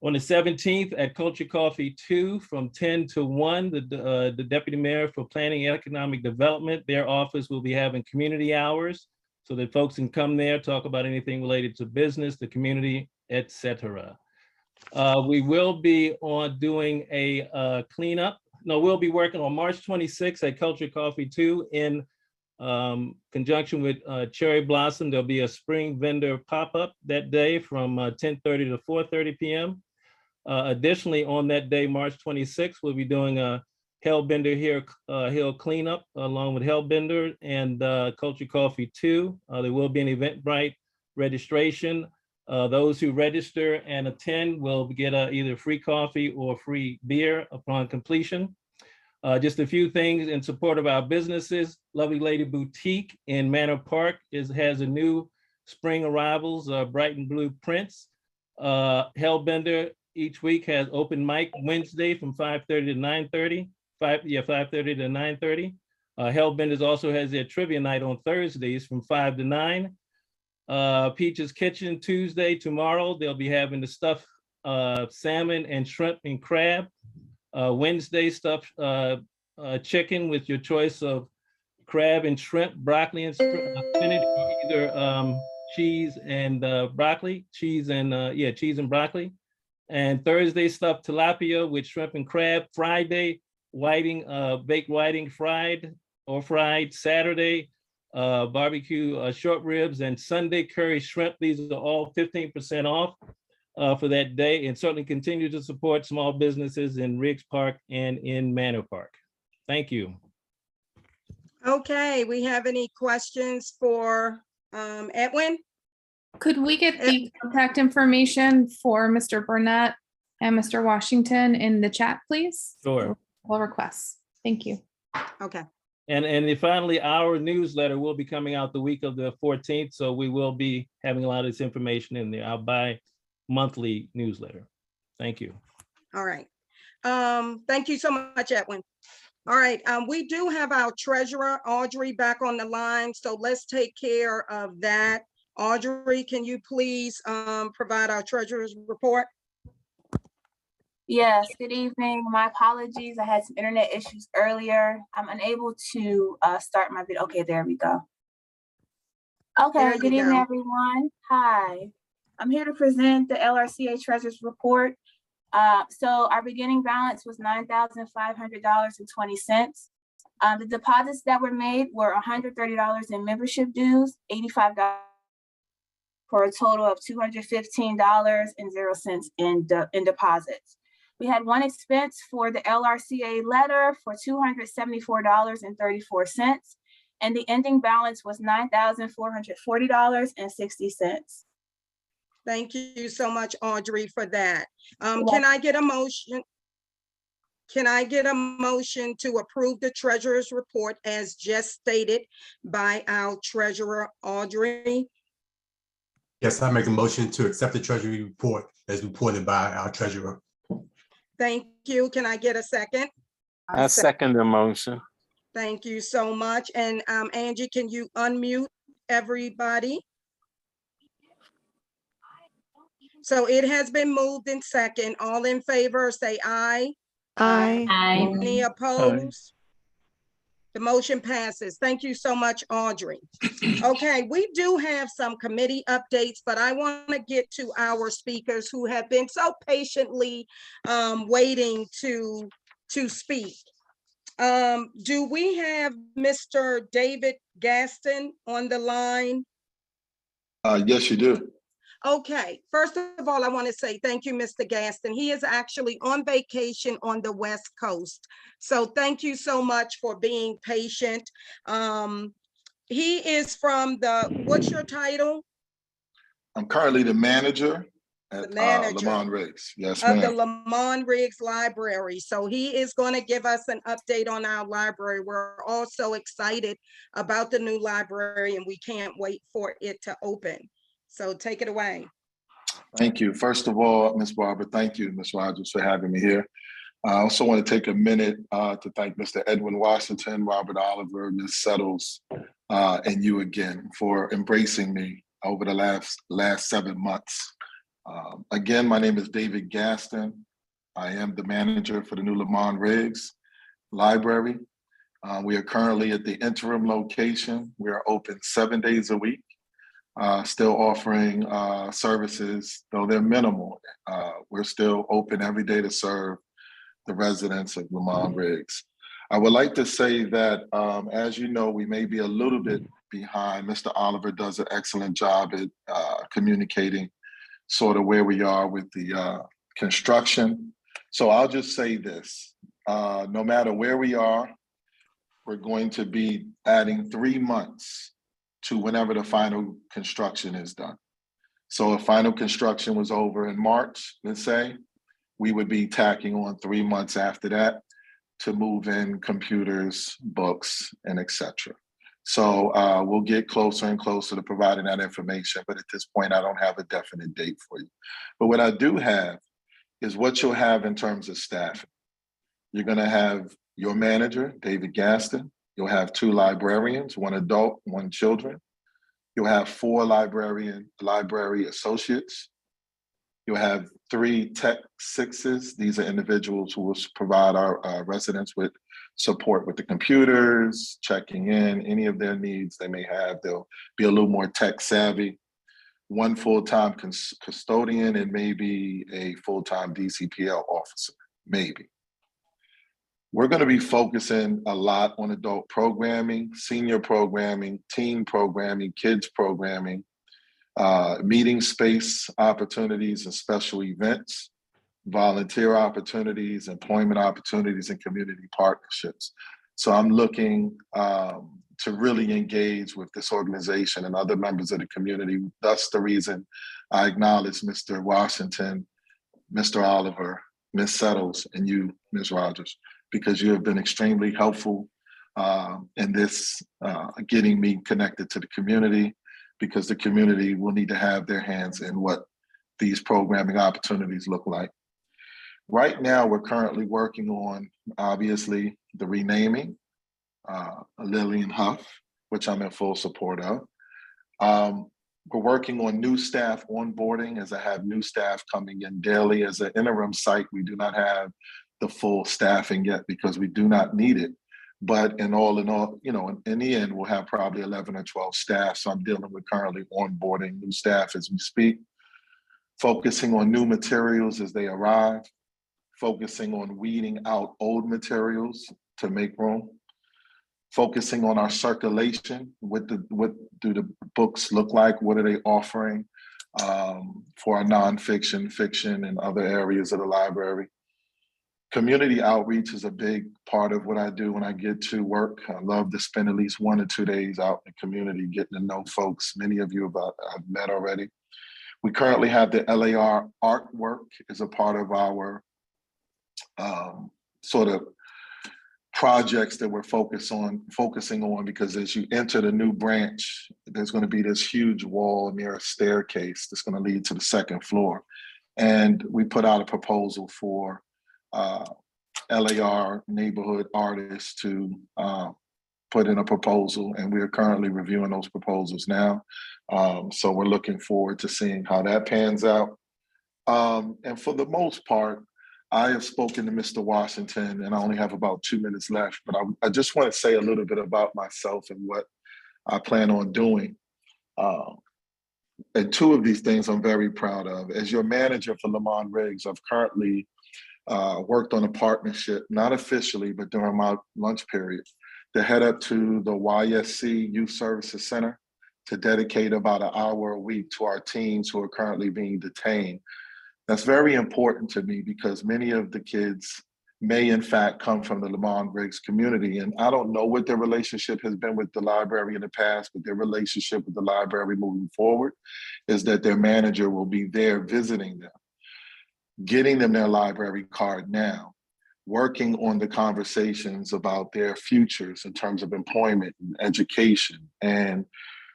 On the 17th at Culture Coffee 2 from 10 to 1, the Deputy Mayor for Planning and Economic Development, their office will be having community hours so that folks can come there, talk about anything related to business, the community, etc. We will be doing a cleanup. No, we'll be working on March 26th at Culture Coffee 2 in conjunction with Cherry Blossom. There'll be a spring vendor pop-up that day from 10:30 to 4:30 p.m. Additionally, on that day, March 26th, we'll be doing a Hellbender Hill cleanup along with Hellbender and Culture Coffee 2. There will be an Eventbrite registration. Those who register and attend will get either free coffee or free beer upon completion. Just a few things in support of our businesses. Lovely Lady Boutique in Manor Park has a new spring arrivals, bright and blue prints. Hellbender each week has open mic Wednesday from 5:30 to 9:30. 5:30 to 9:30. Hellbenders also has their trivia night on Thursdays from 5 to 9. Peach's Kitchen Tuesday, tomorrow, they'll be having the stuffed salmon and shrimp and crab. Wednesday, stuffed chicken with your choice of crab and shrimp, broccoli and spinach, or either cheese and broccoli, cheese and broccoli. And Thursday, stuffed tilapia with shrimp and crab. Friday, whiting, baked whiting fried. Saturday, barbecue short ribs, and Sunday curry shrimp. These are all 15% off for that day, and certainly continue to support small businesses in Riggs Park and in Manor Park. Thank you. Okay, we have any questions for Edwin? Could we get the contact information for Mr. Burnett and Mr. Washington in the chat, please? Sure. All requests. Thank you. Okay. And then finally, our newsletter will be coming out the week of the 14th, so we will be having a lot of this information in there. Our bi-monthly newsletter. Thank you. All right. Thank you so much, Edwin. All right, we do have our treasurer, Audrey, back on the line, so let's take care of that. Audrey, can you please provide our treasurer's report? Yes, good evening. My apologies. I had some internet issues earlier. I'm unable to start my video. Okay, there we go. Okay, good evening, everyone. Hi, I'm here to present the LRCA Treasurer's Report. So our beginning balance was $9,500.20. The deposits that were made were $130 in membership dues, $85 for a total of $215.00 in deposits. We had one expense for the LRCA letter for $274.34, and the ending balance was $9,440.60. Thank you so much, Audrey, for that. Can I get a motion? Can I get a motion to approve the treasurer's report as just stated by our treasurer, Audrey? Yes, I make a motion to accept the treasury report as reported by our treasurer. Thank you. Can I get a second? I second the motion. Thank you so much. And Angie, can you unmute everybody? So it has been moved in second. All in favor, say aye. Aye. Aye. Any opposed? The motion passes. Thank you so much, Audrey. Okay, we do have some committee updates, but I want to get to our speakers who have been so patiently waiting to speak. Do we have Mr. David Gaston on the line? Yes, you do. Okay, first of all, I want to say thank you, Mr. Gaston. He is actually on vacation on the West Coast. So thank you so much for being patient. He is from what's your title? I'm currently the manager at Lamond-Riggs. Yes, ma'am. Of the Lamond-Riggs Library. So he is going to give us an update on our library. We're also excited about the new library and we can't wait for it to open. So take it away. Thank you. First of all, Ms. Barber, thank you, Ms. Rogers, for having me here. I also want to take a minute to thank Mr. Edwin Washington, Robert Oliver, Ms. Settles, and you again for embracing me over the last 7 months. Again, my name is David Gaston. I am the manager for the new Lamond-Riggs Library. We are currently at the interim location. We are open 7 days a week, still offering services, though they're minimal. We're still open every day to serve the residents of Lamond-Riggs. I would like to say that, as you know, we may be a little bit behind. Mr. Oliver does an excellent job at communicating sort of where we are with the construction. So I'll just say this, no matter where we are, we're going to be adding 3 months to whenever the final construction is done. So if final construction was over in March, let's say, we would be tacking on 3 months after that to move in computers, books, and et cetera. So we'll get closer and closer to providing that information, but at this point, I don't have a definite date for you. But what I do have is what you'll have in terms of staffing. You're gonna have your manager, David Gaston. You'll have 2 librarians, 1 adult, 1 children. You'll have 4 library associates. You'll have 3 tech 6s. These are individuals who will provide our residents with support with the computers, checking in, any of their needs they may have. They'll be a little more tech savvy. 1 full-time custodian and maybe a full-time DCPL officer, maybe. We're going to be focusing a lot on adult programming, senior programming, teen programming, kids programming, meeting space opportunities and special events, volunteer opportunities, employment opportunities, and community partnerships. So I'm looking to really engage with this organization and other members of the community. That's the reason I acknowledge Mr. Washington, Mr. Oliver, Ms. Settles, and you, Ms. Rogers, because you have been extremely helpful in this, getting me connected to the community, because the community will need to have their hands in what these programming opportunities look like. Right now, we're currently working on, obviously, the renaming, Lillian Huff, which I'm in full support of. We're working on new staff onboarding, as I have new staff coming in daily. As an interim site, we do not have the full staffing yet because we do not need it. But in all, you know, in the end, we'll have probably 11 or 12 staff. So I'm dealing with currently onboarding new staff as we speak, focusing on new materials as they arrive, focusing on weeding out old materials to make room, focusing on our circulation. What do the books look like? What are they offering for our nonfiction, fiction, and other areas of the library? Community outreach is a big part of what I do when I get to work. I love to spend at least 1 or 2 days out in the community, getting to know folks. Many of you I've met already. We currently have the LAR artwork as a part of our sort of projects that we're focusing on, because as you enter the new branch, there's going to be this huge wall near a staircase that's going to lead to the 2nd floor. And we put out a proposal for LAR neighborhood artists to put in a proposal, and we are currently reviewing those proposals now. So we're looking forward to seeing how that pans out. And for the most part, I have spoken to Mr. Washington, and I only have about 2 minutes left, but I just want to say a little bit about myself and what I plan on doing. And 2 of these things I'm very proud of. As your manager for Lamond-Riggs, I've currently worked on a partnership, not officially, but during my lunch period, to head up to the YSC Youth Services Center to dedicate about an hour a week to our teens who are currently being detained. That's very important to me because many of the kids may in fact come from the Lamond-Riggs community. And I don't know what their relationship has been with the library in the past, but their relationship with the library moving forward is that their manager will be there visiting them, getting them their library card now, working on the conversations about their futures in terms of employment and education, and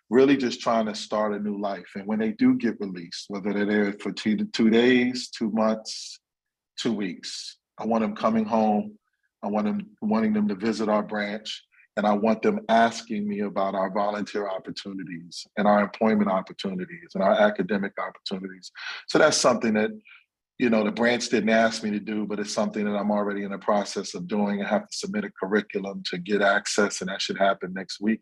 really just trying to start a new life. And when they do get released, whether they're there for 2 days, 2 months, 2 weeks, I want them coming home. I want them wanting them to visit our branch. And I want them asking me about our volunteer opportunities and our employment opportunities and our academic opportunities. So that's something that, you know, the branch didn't ask me to do, but it's something that I'm already in the process of doing. I have to submit a curriculum to get access, and that should happen next week.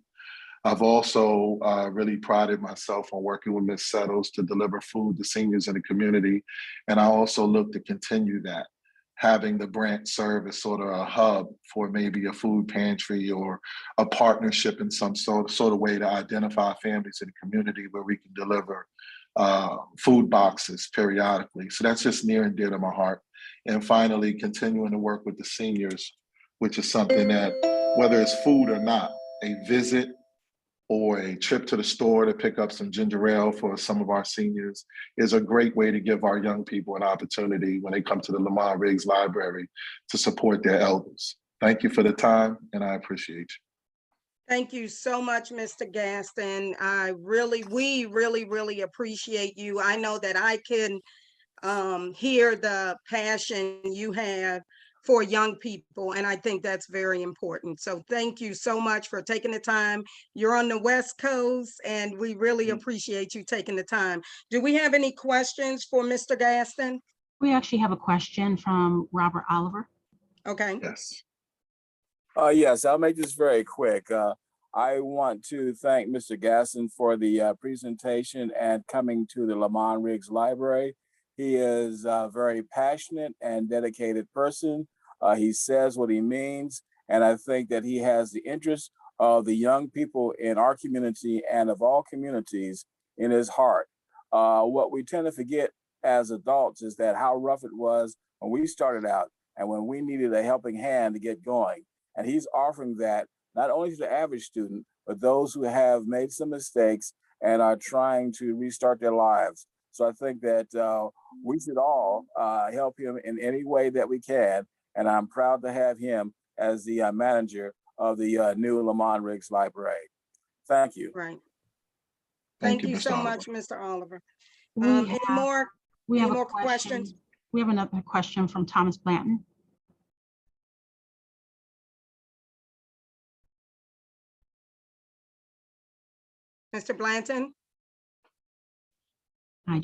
I've also really prided myself on working with Ms. Settles to deliver food to seniors in the community. And I also look to continue that, having the branch serve as sort of a hub for maybe a food pantry or a partnership in some sort of way to identify families in the community where we can deliver food boxes periodically. So that's just near and dear to my heart. And finally, continuing to work with the seniors, which is something that, whether it's food or not, a visit or a trip to the store to pick up some ginger ale for some of our seniors is a great way to give our young people an opportunity when they come to the Lamond-Riggs Library to support their elders. Thank you for the time, and I appreciate you. Thank you so much, Mr. Gaston. We really appreciate you. I know that I can hear the passion you have for young people, and I think that's very important. So thank you so much for taking the time. You're on the West Coast, and we really appreciate you taking the time. Do we have any questions for Mr. Gaston? We actually have a question from Robert Oliver. Okay. Yes. Yes, I'll make this very quick. I want to thank Mr. Gaston for the presentation and coming to the Lamond-Riggs Library. He is a very passionate and dedicated person. He says what he means, and I think that he has the interest of the young people in our community and of all communities in his heart. What we tend to forget as adults is that how rough it was when we started out and when we needed a helping hand to get going. And he's offering that not only to the average student, but those who have made some mistakes and are trying to restart their lives. So I think that we should all help him in any way that we can. And I'm proud to have him as the manager of the new Lamond-Riggs Library. Thank you. Right. Thank you so much, Mr. Oliver. We Any more questions? We have another question from Thomas Blanton. Mr. Blanton? I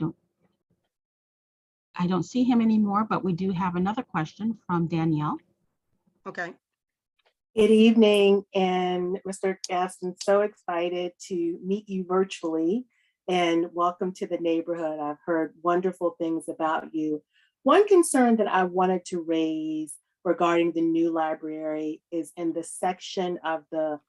don't see him anymore, but we do have another question from Danielle. Okay. Good evening, and Mr. Gaston, so excited to meet you virtually and welcome to the neighborhood. I've heard wonderful things about you. One concern that I wanted to raise regarding the new library is in the section of the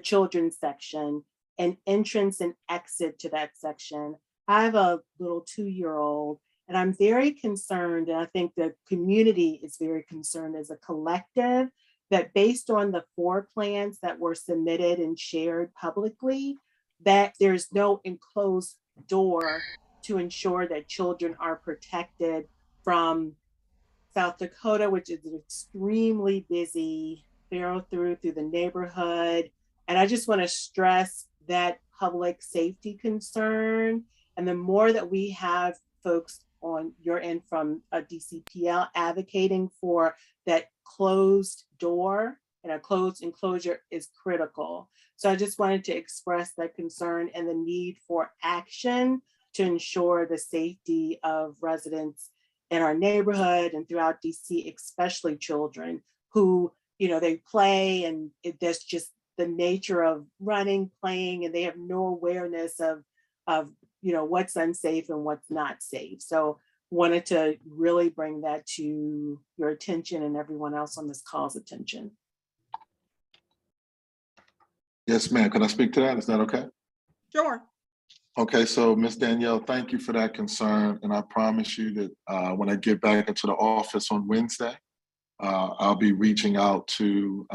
children's section, and entrance and exit to that section. I have a little 2-year-old, and I'm very concerned, and I think the community is very concerned as a collective, that based on the floor plans that were submitted and shared publicly, that there's no enclosed door to ensure that children are protected from South Dakota, which is an extremely busy through the neighborhood. And I just want to stress that public safety concern. And the more that we have folks on your end from a DCPL advocating for that closed door and a closed enclosure is critical. So I just wanted to express that concern and the need for action to ensure the safety of residents in our neighborhood and throughout DC, especially children who, they play, and that's just the nature of running, playing, and they have no awareness of what's unsafe and what's not safe. So wanted to really bring that to your attention and everyone else on this call's attention. Yes, ma'am. Can I speak to that? Is that okay? Sure. Okay, so Ms. Danielle, thank you for that concern. And I promise you that when I get back into the office on Wednesday, I'll be reaching out to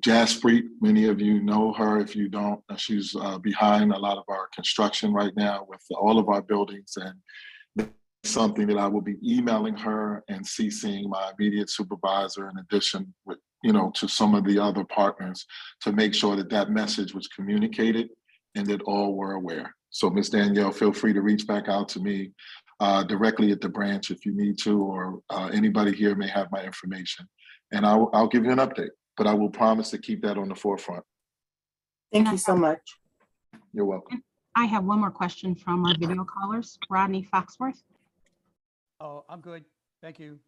Jaspreet. Many of you know her. If you don't, she's behind a lot of our construction right now with all of our buildings. And that's something that I will be emailing her and CCing my immediate supervisor in addition with, to some of the other partners to make sure that that message was communicated and that all were aware. So Ms. Danielle, feel free to reach back out to me directly at the branch if you need to, or anybody here may have my information. And I'll give you an update, but I will promise to keep that on the forefront. Thank you so much. You're welcome. I have one more question from our video callers. Rodney Foxworth. Oh, I'm good. Thank you.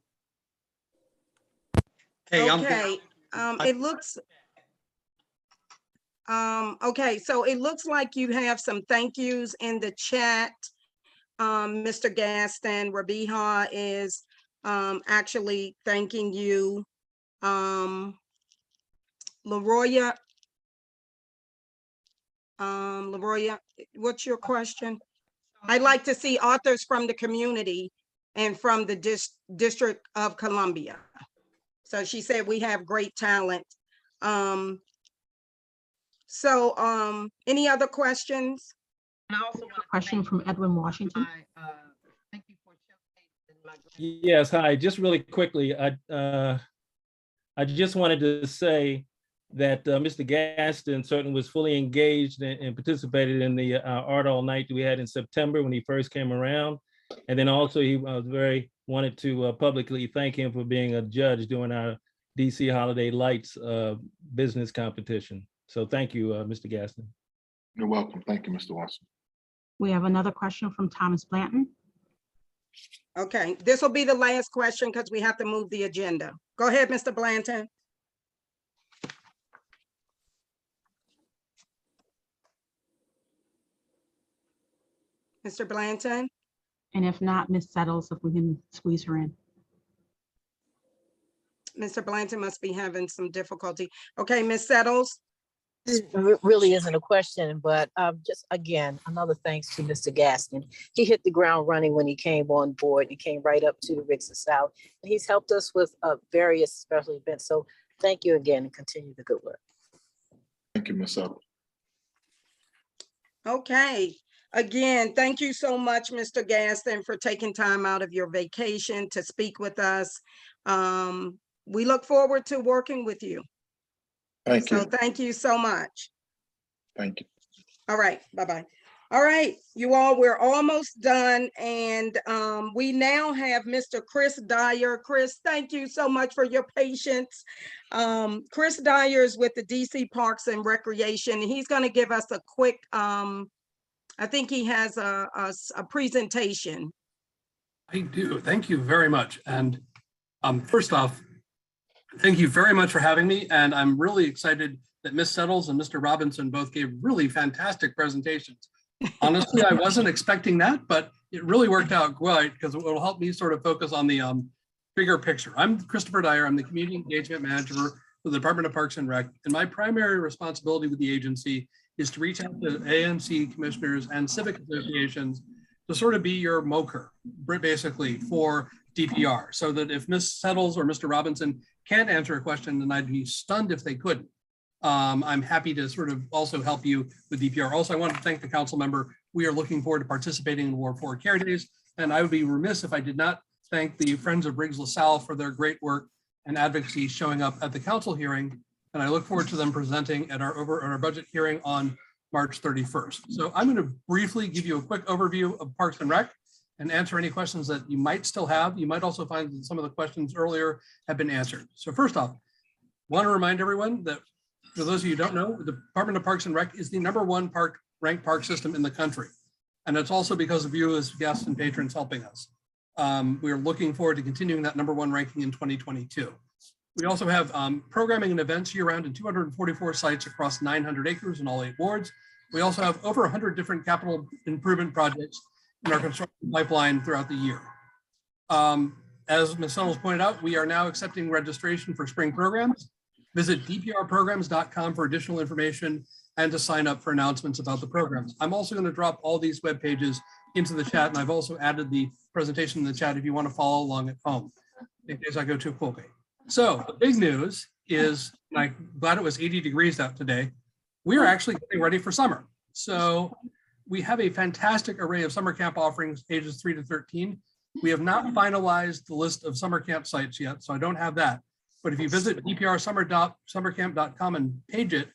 Hey, I'm good. Okay, it looks, okay, so it looks like you have some thank yous in the chat. Mr. Gaston Rabiha is actually thanking you. LaRoya, what's your question? I'd like to see authors from the community and from the District of Columbia. So she said we have great talent. Any other questions? And I also want a question from Edwin Washington. Yes, hi, just really quickly, I just wanted to say that Mr. Gaston certainly was fully engaged and participated in the Art All Night that we had in September when he first came around. And then also he wanted to publicly thank him for being a judge during our DC Holiday Lights business competition. So thank you, Mr. Gaston. You're welcome. Thank you, Mr. Watson. We have another question from Thomas Blanton. Okay, this will be the last question because we have to move the agenda. Go ahead, Mr. Blanton. Mr. Blanton? And if not, Ms. Settles, if we can squeeze her in. Mr. Blanton must be having some difficulty. Okay, Ms. Settles? This really isn't a question, but just again, another thanks to Mr. Gaston. He hit the ground running when he came on board. He came right up to the Riggs South, and he's helped us with various special events. So thank you again and continue the good work. Thank you, Ms. Settles. Okay, again, thank you so much, Mr. Gaston, for taking time out of your vacation to speak with us. We look forward to working with you. Thank you. So thank you so much. Thank you. All right, bye-bye. All right, you all, we're almost done. And we now have Mr. Chris Dyer. Chris, thank you so much for your patience. Chris Dyer is with the DC Parks and Recreation. He's gonna give us a quick, I think he has a presentation. I do. Thank you very much. And first off, thank you very much for having me. And I'm really excited that Ms. Settles and Mr. Robinson both gave really fantastic presentations. Honestly, I wasn't expecting that, but it really worked out great because it will help me sort of focus on the bigger picture. I'm Christopher Dyer. I'm the Community Engagement Manager for the Department of Parks and Rec. And my primary responsibility with the agency is to reach out to AMC commissioners and civic associations to sort of be your MOCR, basically, for DPR, so that if Ms. Settles or Mr. Robinson can't answer a question, then I'd be stunned if they couldn't. I'm happy to sort of also help you with DPR. Also, I want to thank the council member. We are looking forward to participating in Ward 4 Care Days, and I would be remiss if I did not thank the Friends of Briggs LaSalle for their great work and advocacy showing up at the council hearing, and I look forward to them presenting at our budget hearing on March 31st. So I'm going to briefly give you a quick overview of Parks and Rec and answer any questions that you might still have. You might also find that some of the questions earlier have been answered. So first off, want to remind everyone that for those of you who don't know, the Department of Parks and Rec is the #1 ranked park system in the country. And it's also because of you as guests and patrons helping us. We are looking forward to continuing that #1 ranking in 2022. We also have programming and events year-round in 244 sites across 900 acres in all 8 wards. We also have over 100 different capital improvement projects in our construction pipeline throughout the year. As Ms. Settles pointed out, we are now accepting registration for spring programs. Visit dprprograms.com for additional information and to sign up for announcements about the programs. I'm also going to drop all these web pages into the chat, and I've also added the presentation in the chat if you want to follow along at home, in case I go too quickly. So the big news is, and I'm glad it was 80 degrees out today, we are actually getting ready for summer. So we have a fantastic array of summer camp offerings, ages 3 to 13. We have not finalized the list of summer camp sites yet, so I don't have that. But if you visit dprsummercamp.com and page it,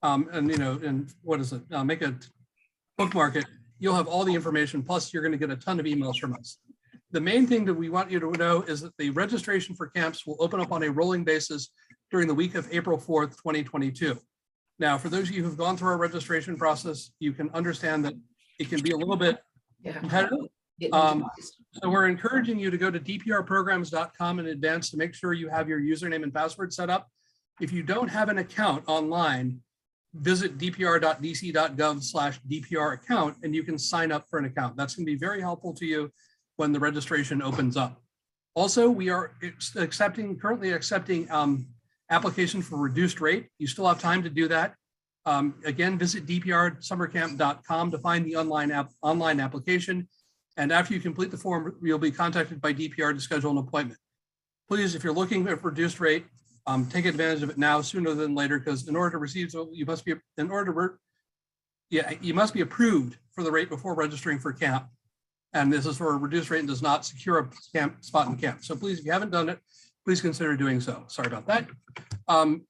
and what is it, make a bookmark it, you'll have all the information. Plus, you're going to get a ton of emails from us. The main thing that we want you to know is that the registration for camps will open up on a rolling basis during the week of April 4th, 2022. Now, for those of you who've gone through our registration process, you can understand that it can be a little bit competitive. So we're encouraging you to go to dprprograms.com in advance to make sure you have your username and password set up. If you don't have an account online, visit dpr.dc.gov/dpr account and you can sign up for an account. That's going to be very helpful to you when the registration opens up. Also, we are currently accepting applications for reduced rate. You still have time to do that. Again, visit dprsummercamp.com to find the online application. And after you complete the form, you'll be contacted by DPR to schedule an appointment. Please, if you're looking at reduced rate, take advantage of it now sooner than later, because in order to receive, you must be approved for the rate before registering for camp. And this is for a reduced rate and does not secure a spot in camp. So please, if you haven't done it, please consider doing so. Sorry about that.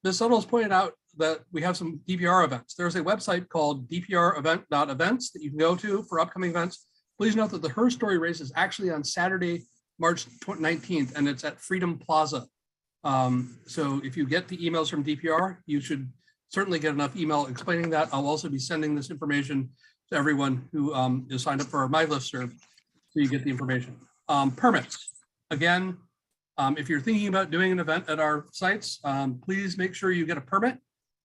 Ms. Suttles pointed out that we have some DPR events. There's a website called dprevent.events that you can go to for upcoming events. Please note that the Her Story race is actually on Saturday, March 19th, and it's at Freedom Plaza. So if you get the emails from DPR, you should certainly get enough email explaining that. I'll also be sending this information to everyone who is signed up for my listserv, so you get the information. Permits. Again, if you're thinking about doing an event at our sites, please make sure you get a permit.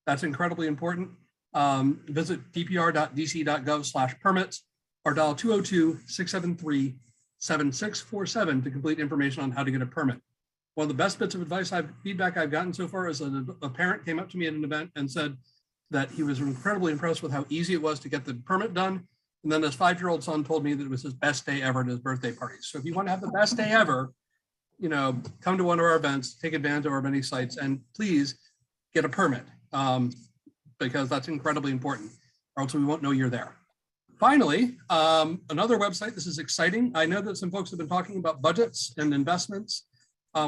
That's incredibly important. Visit dpr.dc.gov/permits or dial 202-673-7647 to complete information on how to get a permit. One of the best bits of feedback I've gotten so far is that a parent came up to me at an event and said that he was incredibly impressed with how easy it was to get the permit done. And then his 5-year-old son told me that it was his best day ever at his birthday party. So if you want to have the best day ever, come to one of our events, take advantage of our many sites, and please get a permit because that's incredibly important, or else we won't know you're there. Finally, another website. This is exciting. I know that some folks have been talking about budgets and investments.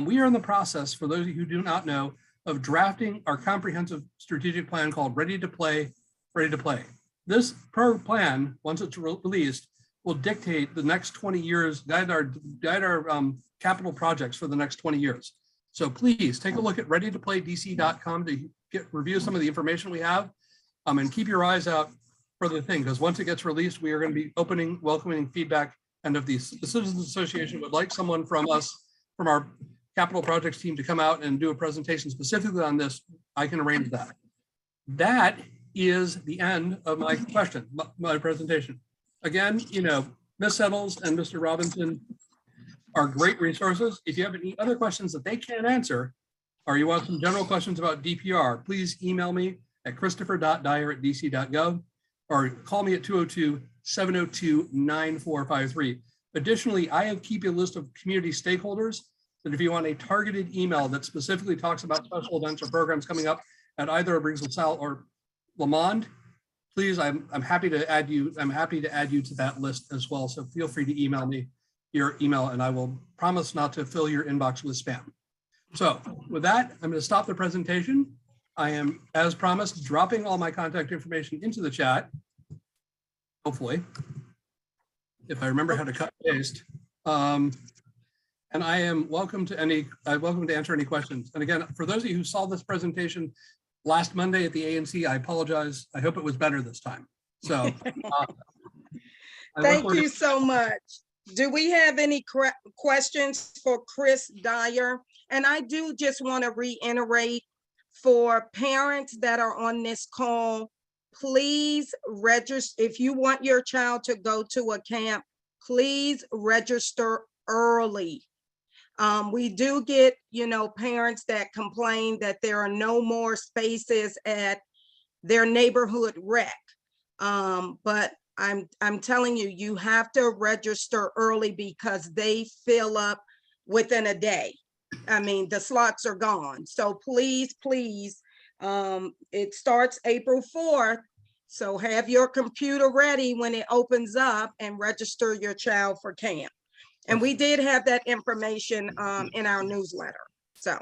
We are in the process, for those of you who do not know, of drafting our comprehensive strategic plan called Ready to Play, Ready to Play. This plan, once it's released, will dictate the next 20 years, guide our capital projects for the next 20 years. So please take a look at readytoplaydc.com to review some of the information we have, and keep your eyes out for the thing, because once it gets released, we are going to be welcoming feedback. And if the Citizens Association would like someone from our capital projects team to come out and do a presentation specifically on this, I can arrange that. That is the end of my presentation. Again, Ms. Settles and Mr. Robinson are great resources. If you have any other questions that they can't answer, or you want some general questions about DPR, please email me at christopher.dyer@dc.gov or call me at 202-702-9453. Additionally, I have kept a list of community stakeholders that if you want a targeted email that specifically talks about special events or programs coming up at either Briggs LaSalle or Lamond, please, I'm happy to add you. I'm happy to add you to that list as well. So feel free to email me your email, and I will promise not to fill your inbox with spam. So with that, I'm going to stop the presentation. I am, as promised, dropping all my contact information into the chat. Hopefully, if I remember how to cut and paste. And I am welcome to answer any questions. And again, for those of you who saw this presentation last Monday at the ANC, I apologize. I hope it was better this time. So thank you so much. Do we have any questions for Chris Dyer? And I do just want to reiterate for parents that are on this call, please register. If you want your child to go to a camp, please register early. We do get, parents that complain that there are no more spaces at their neighborhood rec. But I'm telling you, you have to register early because they fill up within a day. I mean, the slots are gone. So please, it starts April 4th. So have your computer ready when it opens up and register your child for camp. And we did have that information in our newsletter. So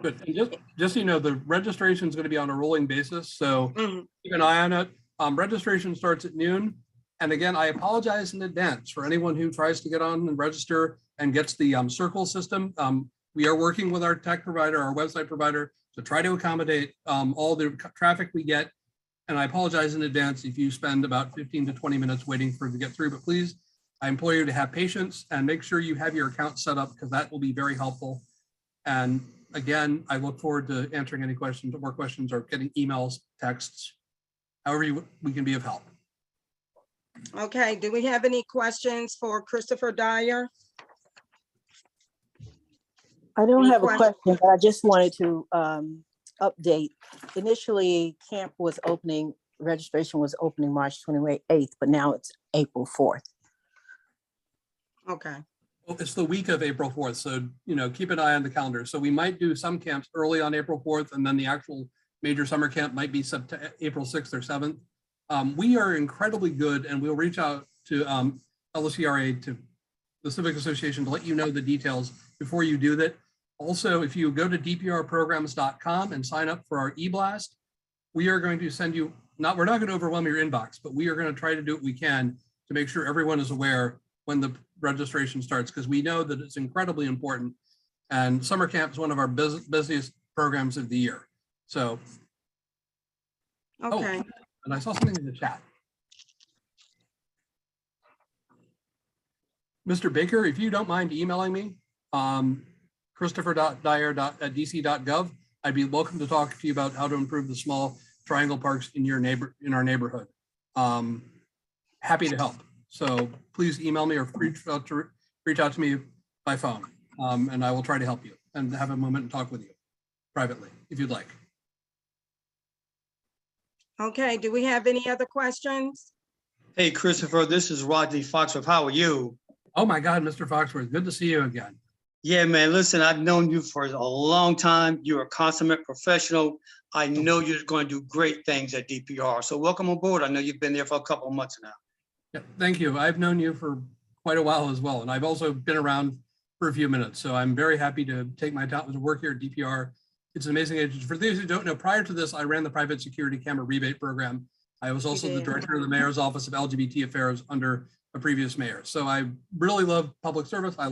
just so you know, the registration is going to be on a rolling basis. So keep an eye on it. Registration starts at noon. And again, I apologize in advance for anyone who tries to get on and register and gets the circle system. We are working with our tech provider, our website provider, to try to accommodate all the traffic we get. And I apologize in advance if you spend about 15 to 20 minutes waiting for it to get through, but please, I implore you to have patience and make sure you have your account set up because that will be very helpful. And again, I look forward to answering any questions, more questions, or getting emails, texts, however we can be of help. Okay, do we have any questions for Christopher Dyer? I don't Any have a questions? question, but I just wanted to update. Initially, camp was opening, registration was opening March 28th, but now it's April 4th. Okay. Well, it's the week of April 4th, so keep an eye on the calendar. So we might do some camps early on April 4th, and then the actual major summer camp might be April 6th or 7th. We are incredibly good, and we'll reach out to LSCRA, to the Civic Association, to let you know the details before you do that. Also, if you go to dprprograms.com and sign up for our e-blast, we are going to send you, we're not going to overwhelm your inbox, but we are going to try to do what we can to make sure everyone is aware when the registration starts, because we know that it's incredibly important. And summer camp is one of our busiest programs of the year. So, okay. And I saw something in the chat. Mr. Baker, if you don't mind emailing me, christopher.dyer@dc.gov, I'd be welcome to talk to you about how to improve the small triangle parks in our neighborhood. Happy to help. So please email me or reach out to me by phone, and I will try to help you and have a moment and talk with you privately if you'd like. Okay, do we have any other questions? Hey, Christopher, this is Rodney Foxworth. How are you? Oh my God, Mr. Foxworth, good to see you again. Yeah, man, listen, I've known you for a long time. You're a consummate professional. I know you're going to do great things at DPR. So welcome aboard. I know you've been there for a couple of months now. Yeah, thank you. I've known you for quite a while as well, and I've also been around for a few minutes. So I'm very happy to take my time to work here at DPR. It's an amazing agency. For those who don't know, prior to this, I ran the private security camera rebate program. I was also the director of the mayor's office of LGBT affairs under a previous mayor. So I really love public service. I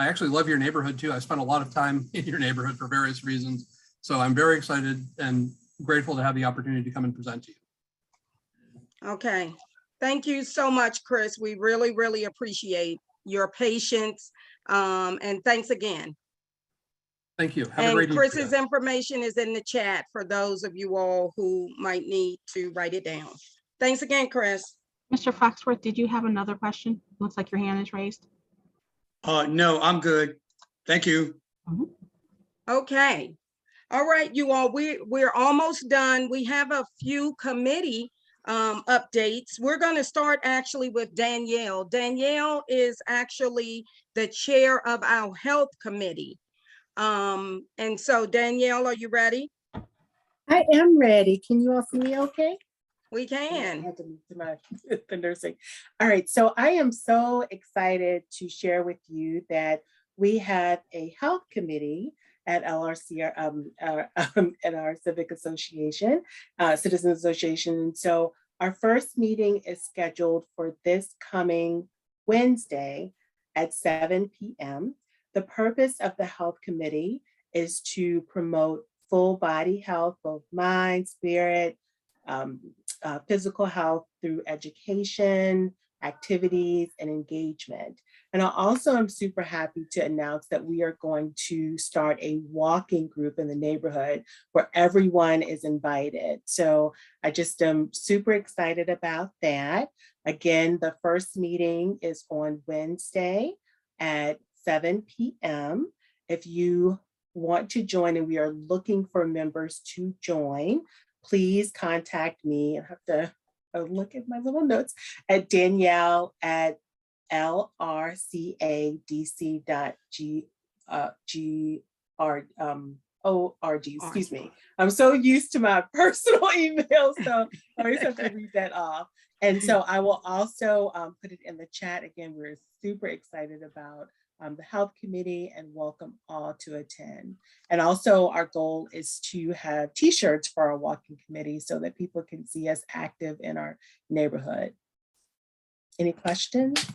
actually love your neighborhood too. I spent a lot of time in your neighborhood for various reasons. So I'm very excited and grateful to have the opportunity to come and present to you. Okay, thank you so much, Chris. We really, really appreciate your patience. And thanks again. Thank you. Have a And great evening. Chris's information is in the chat for those of you all who might need to write it down. Thanks again, Chris. Mr. Foxworth, did you have another question? Looks like your hand is raised. No, I'm good. Thank you. Okay. All right, you all, we're almost done. We have a few committee updates. We're going to start actually with Danielle. Danielle is actually the chair of our health committee. And so Danielle, are you ready? I am ready. Can you all see me okay? We can. I had to move to the nursing. All right, so I am so excited to share with you that we have a health committee at LRC, at our civic association, citizen association. And so our first meeting is scheduled for this coming Wednesday at 7 p.m. The purpose of the health committee is to promote full body health, both mind, spirit, physical health through education, activities, and engagement. And I also am super happy to announce that we are going to start a walking group in the neighborhood where everyone is invited. So I just am super excited about that. Again, the first meeting is on Wednesday at 7 p.m. If you want to join, and we are looking for members to join, please contact me. I have to look at my little notes at Danielle at lrca.org. Excuse me. I'm so used to my personal email, so I always have to read that off. And so I will also put it in the chat. Again, we're super excited about the health committee and welcome all to attend. And also our goal is to have t-shirts for our walking committee so that people can see us active in our neighborhood. Any questions?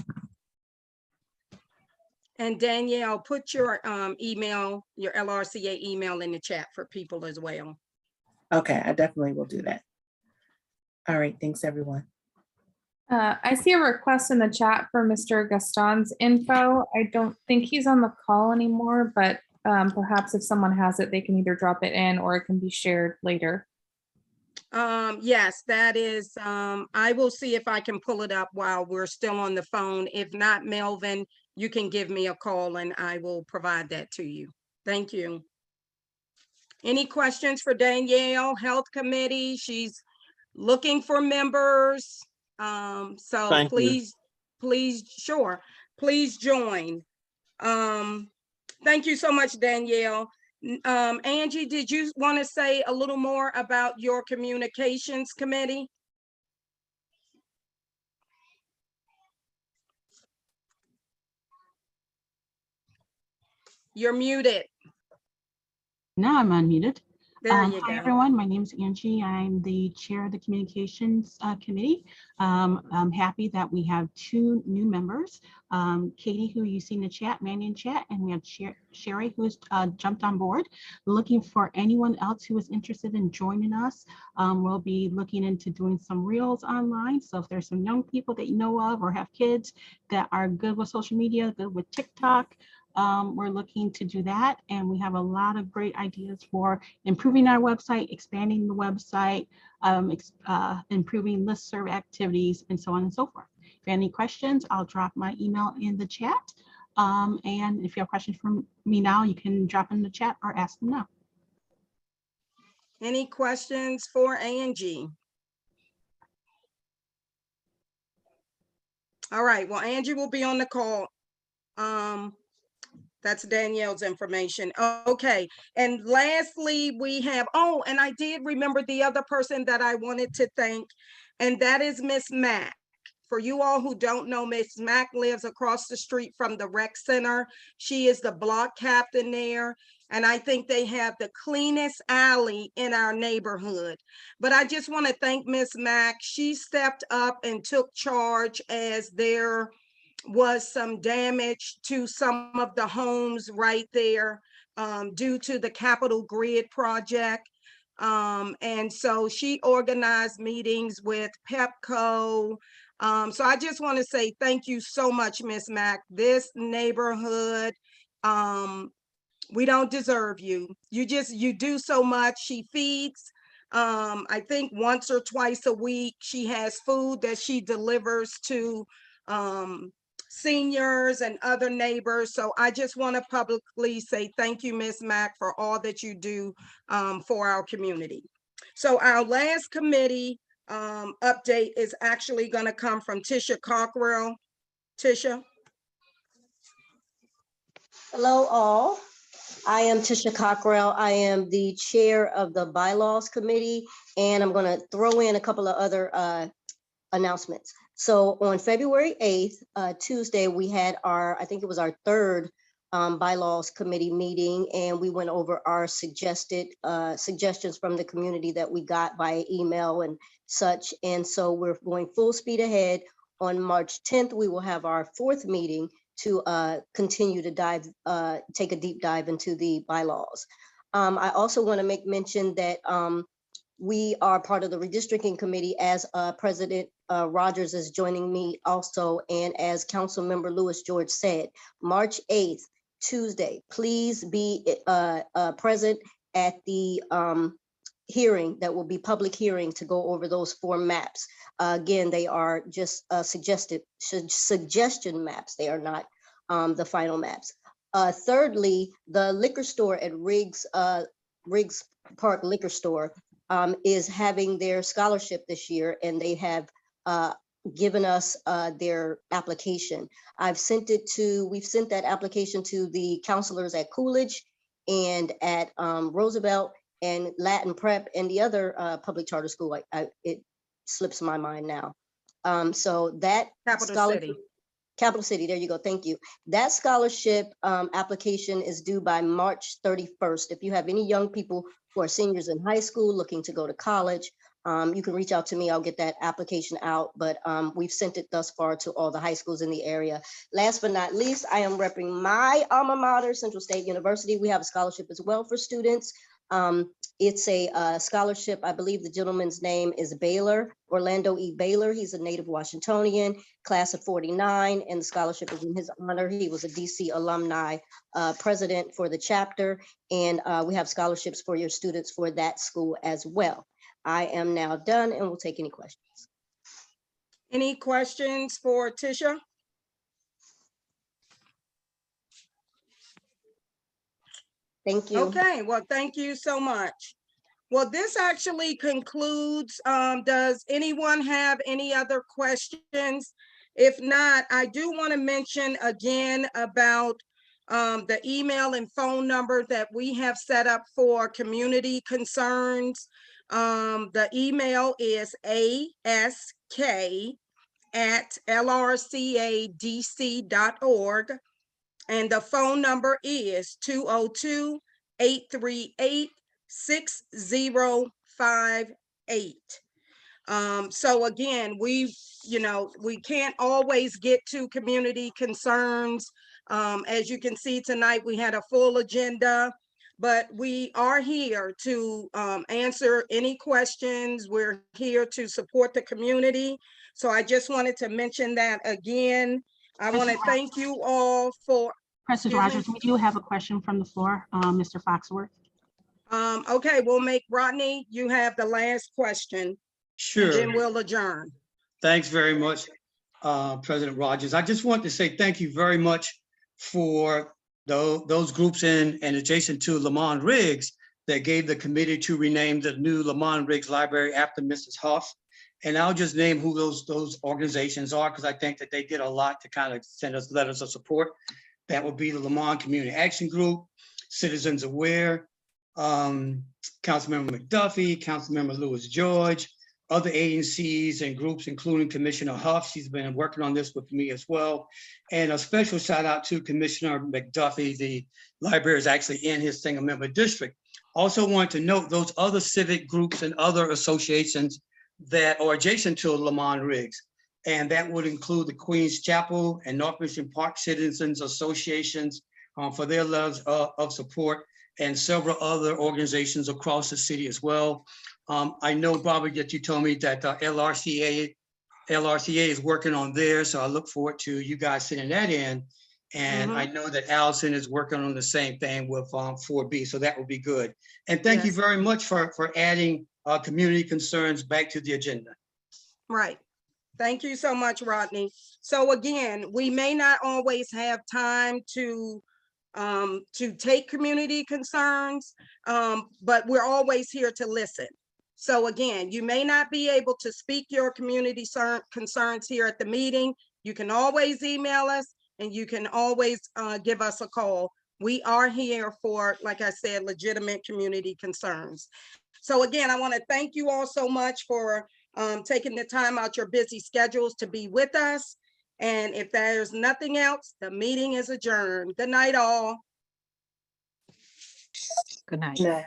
And Danielle, put your email, your LRCA email in the chat for people as well. Okay, I definitely will do that. All right, thanks everyone. I see a request in the chat for Mr. Gaston's info. I don't think he's on the call anymore, but perhaps if someone has it, they can either drop it in or it can be shared later. Yes, that is, I will see if I can pull it up while we're still on the phone. If not, Melvin, you can give me a call and I will provide that to you. Thank you. Any questions for Danielle, Health Committee? She's looking for members. So Thank you. please, sure, please join. Thank you so much, Danielle. Angie, did you want to say a little more about your communications committee? You're muted. Now I'm unmuted. There you Hi, go. everyone. My name is Angie. I'm the chair of the communications committee. I'm happy that we have 2 new members, Katie, who you see in the chat, Manny in chat, and we have Sherry, who's jumped on board. Looking for anyone else who is interested in joining us. We'll be looking into doing some reels online. So if there's some young people that you know of or have kids that are good with social media, good with TikTok, we're looking to do that, and we have a lot of great ideas for improving our website, expanding the website, improving listserv activities, and so on and so forth. If you have any questions, I'll drop my email in the chat. And if you have questions from me now, you can drop in the chat or ask them now. Any questions for Angie? All right, well, Angie will be on the call. That's Danielle's information. Okay, and lastly, we have, oh, and I did remember the other person that I wanted to thank, and that is Miss Mack. For you all who don't know, Miss Mack lives across the street from the rec center. She is the block captain there, and I think they have the cleanest alley in our neighborhood. But I just want to thank Miss Mack. She stepped up and took charge as there was some damage to some of the homes right there due to the Capital Grid project. And so she organized meetings with PepCo. So I just want to say thank you so much, Miss Mack. This neighborhood, we don't deserve you. You do so much. She feeds, I think once or twice a week. She has food that she delivers to seniors and other neighbors. So I just want to publicly say thank you, Miss Mack, for all that you do for our community. So our last committee update is actually going to come from Tisha Cockrell. Tisha. Hello, all. I am Tisha Cockrell. I am the chair of the bylaws committee, and I'm going to throw in a couple of other announcements. So on February 8th, Tuesday, we had I think it was our 3rd bylaws committee meeting, and we went over our suggestions from the community that we got via email and such. And so we're going full speed ahead. On March 10th, we will have our 4th meeting to continue to take a deep dive into the bylaws. I also want to make mention that we are part of the redistricting committee, as President Rogers is joining me also, and as Council Member Lewis George said, March 8th, Tuesday, please be present at the hearing that will be public hearing to go over those 4 maps. Again, they are just suggestion maps. They are not the final maps. Thirdly, the liquor store at Riggs Park Liquor Store is having their scholarship this year, and they have given us their application. We've sent that application to the counselors at Coolidge and at Roosevelt and Latin Prep and the other public charter school. It slips my mind now. So that Capital City, there you go, thank you. That scholarship application is due by March 31st. If you have any young people who are seniors in high school looking to go to college, You can reach out to me. I'll get that application out, but we've sent it thus far to all the high schools in the area. Last but not least, I am repping my alma mater, Central State University. We have a scholarship as well for students. It's a scholarship. I believe the gentleman's name is Baylor, Orlando E. Baylor. He's a native Washingtonian, class of 49, and the scholarship is in his honor. He was a DC alumni president for the chapter, and we have scholarships for your students for that school as well. I am now done and will take any questions. Any questions for Tisha? Thank you. Okay, well, thank you so much. Well, this actually concludes. Does anyone have any other questions? If not, I do want to mention again about the email and phone number that we have set up for community concerns. The email is ask@lrcadc.org. And the phone number is 202-838-6058. So again, we can't always get to community concerns. As you can see tonight, we had a full agenda, but we are here to answer any questions. We're here to support the community. So I just wanted to mention that again. I want to thank you all for. President Rogers, we do have a question from the floor, Mr. Foxworth. Okay, we'll make Rodney, you have the last question. Sure. And then we'll adjourn. Thanks very much, President Rogers. I just want to say thank you very much for those groups in and adjacent to Lamond-Riggs that gave the committee to rename the new Lamond-Riggs Library after Mrs. Huff. And I'll just name who those organizations are, because I think that they did a lot to kind of send us letters of support. That would be the Lamond Community Action Group, Citizens Aware, Councilmember McDuffie, Councilmember Lewis George, other agencies and groups, including Commissioner Huff. She's been working on this with me as well. And a special shout out to Commissioner McDuffie. The library is actually in his single member district. Also want to note those other civic groups and other associations that are adjacent to Lamond-Riggs. And that would include the Queen's Chapel and North Mission Park Citizens Associations for their letters of support, and several other organizations across the city as well. I know, Barbara, that you told me that LRCA is working on theirs, so I look forward to you guys sending that in. And I know that Allison is working on the same thing with 4B, so that will be good. And thank you very much for adding community concerns back to the agenda. Right. Thank you so much, Rodney. So again, we may not always have time to take community concerns, but we're always here to listen. So again, you may not be able to speak your community concerns here at the meeting. You can always email us, and you can always give us a call. We are here for, like I said, legitimate community concerns. So again, I want to thank you all so much for taking the time out your busy schedules to be with us. And if there's nothing else, the meeting is adjourned. Good night, all. Good night. Yeah.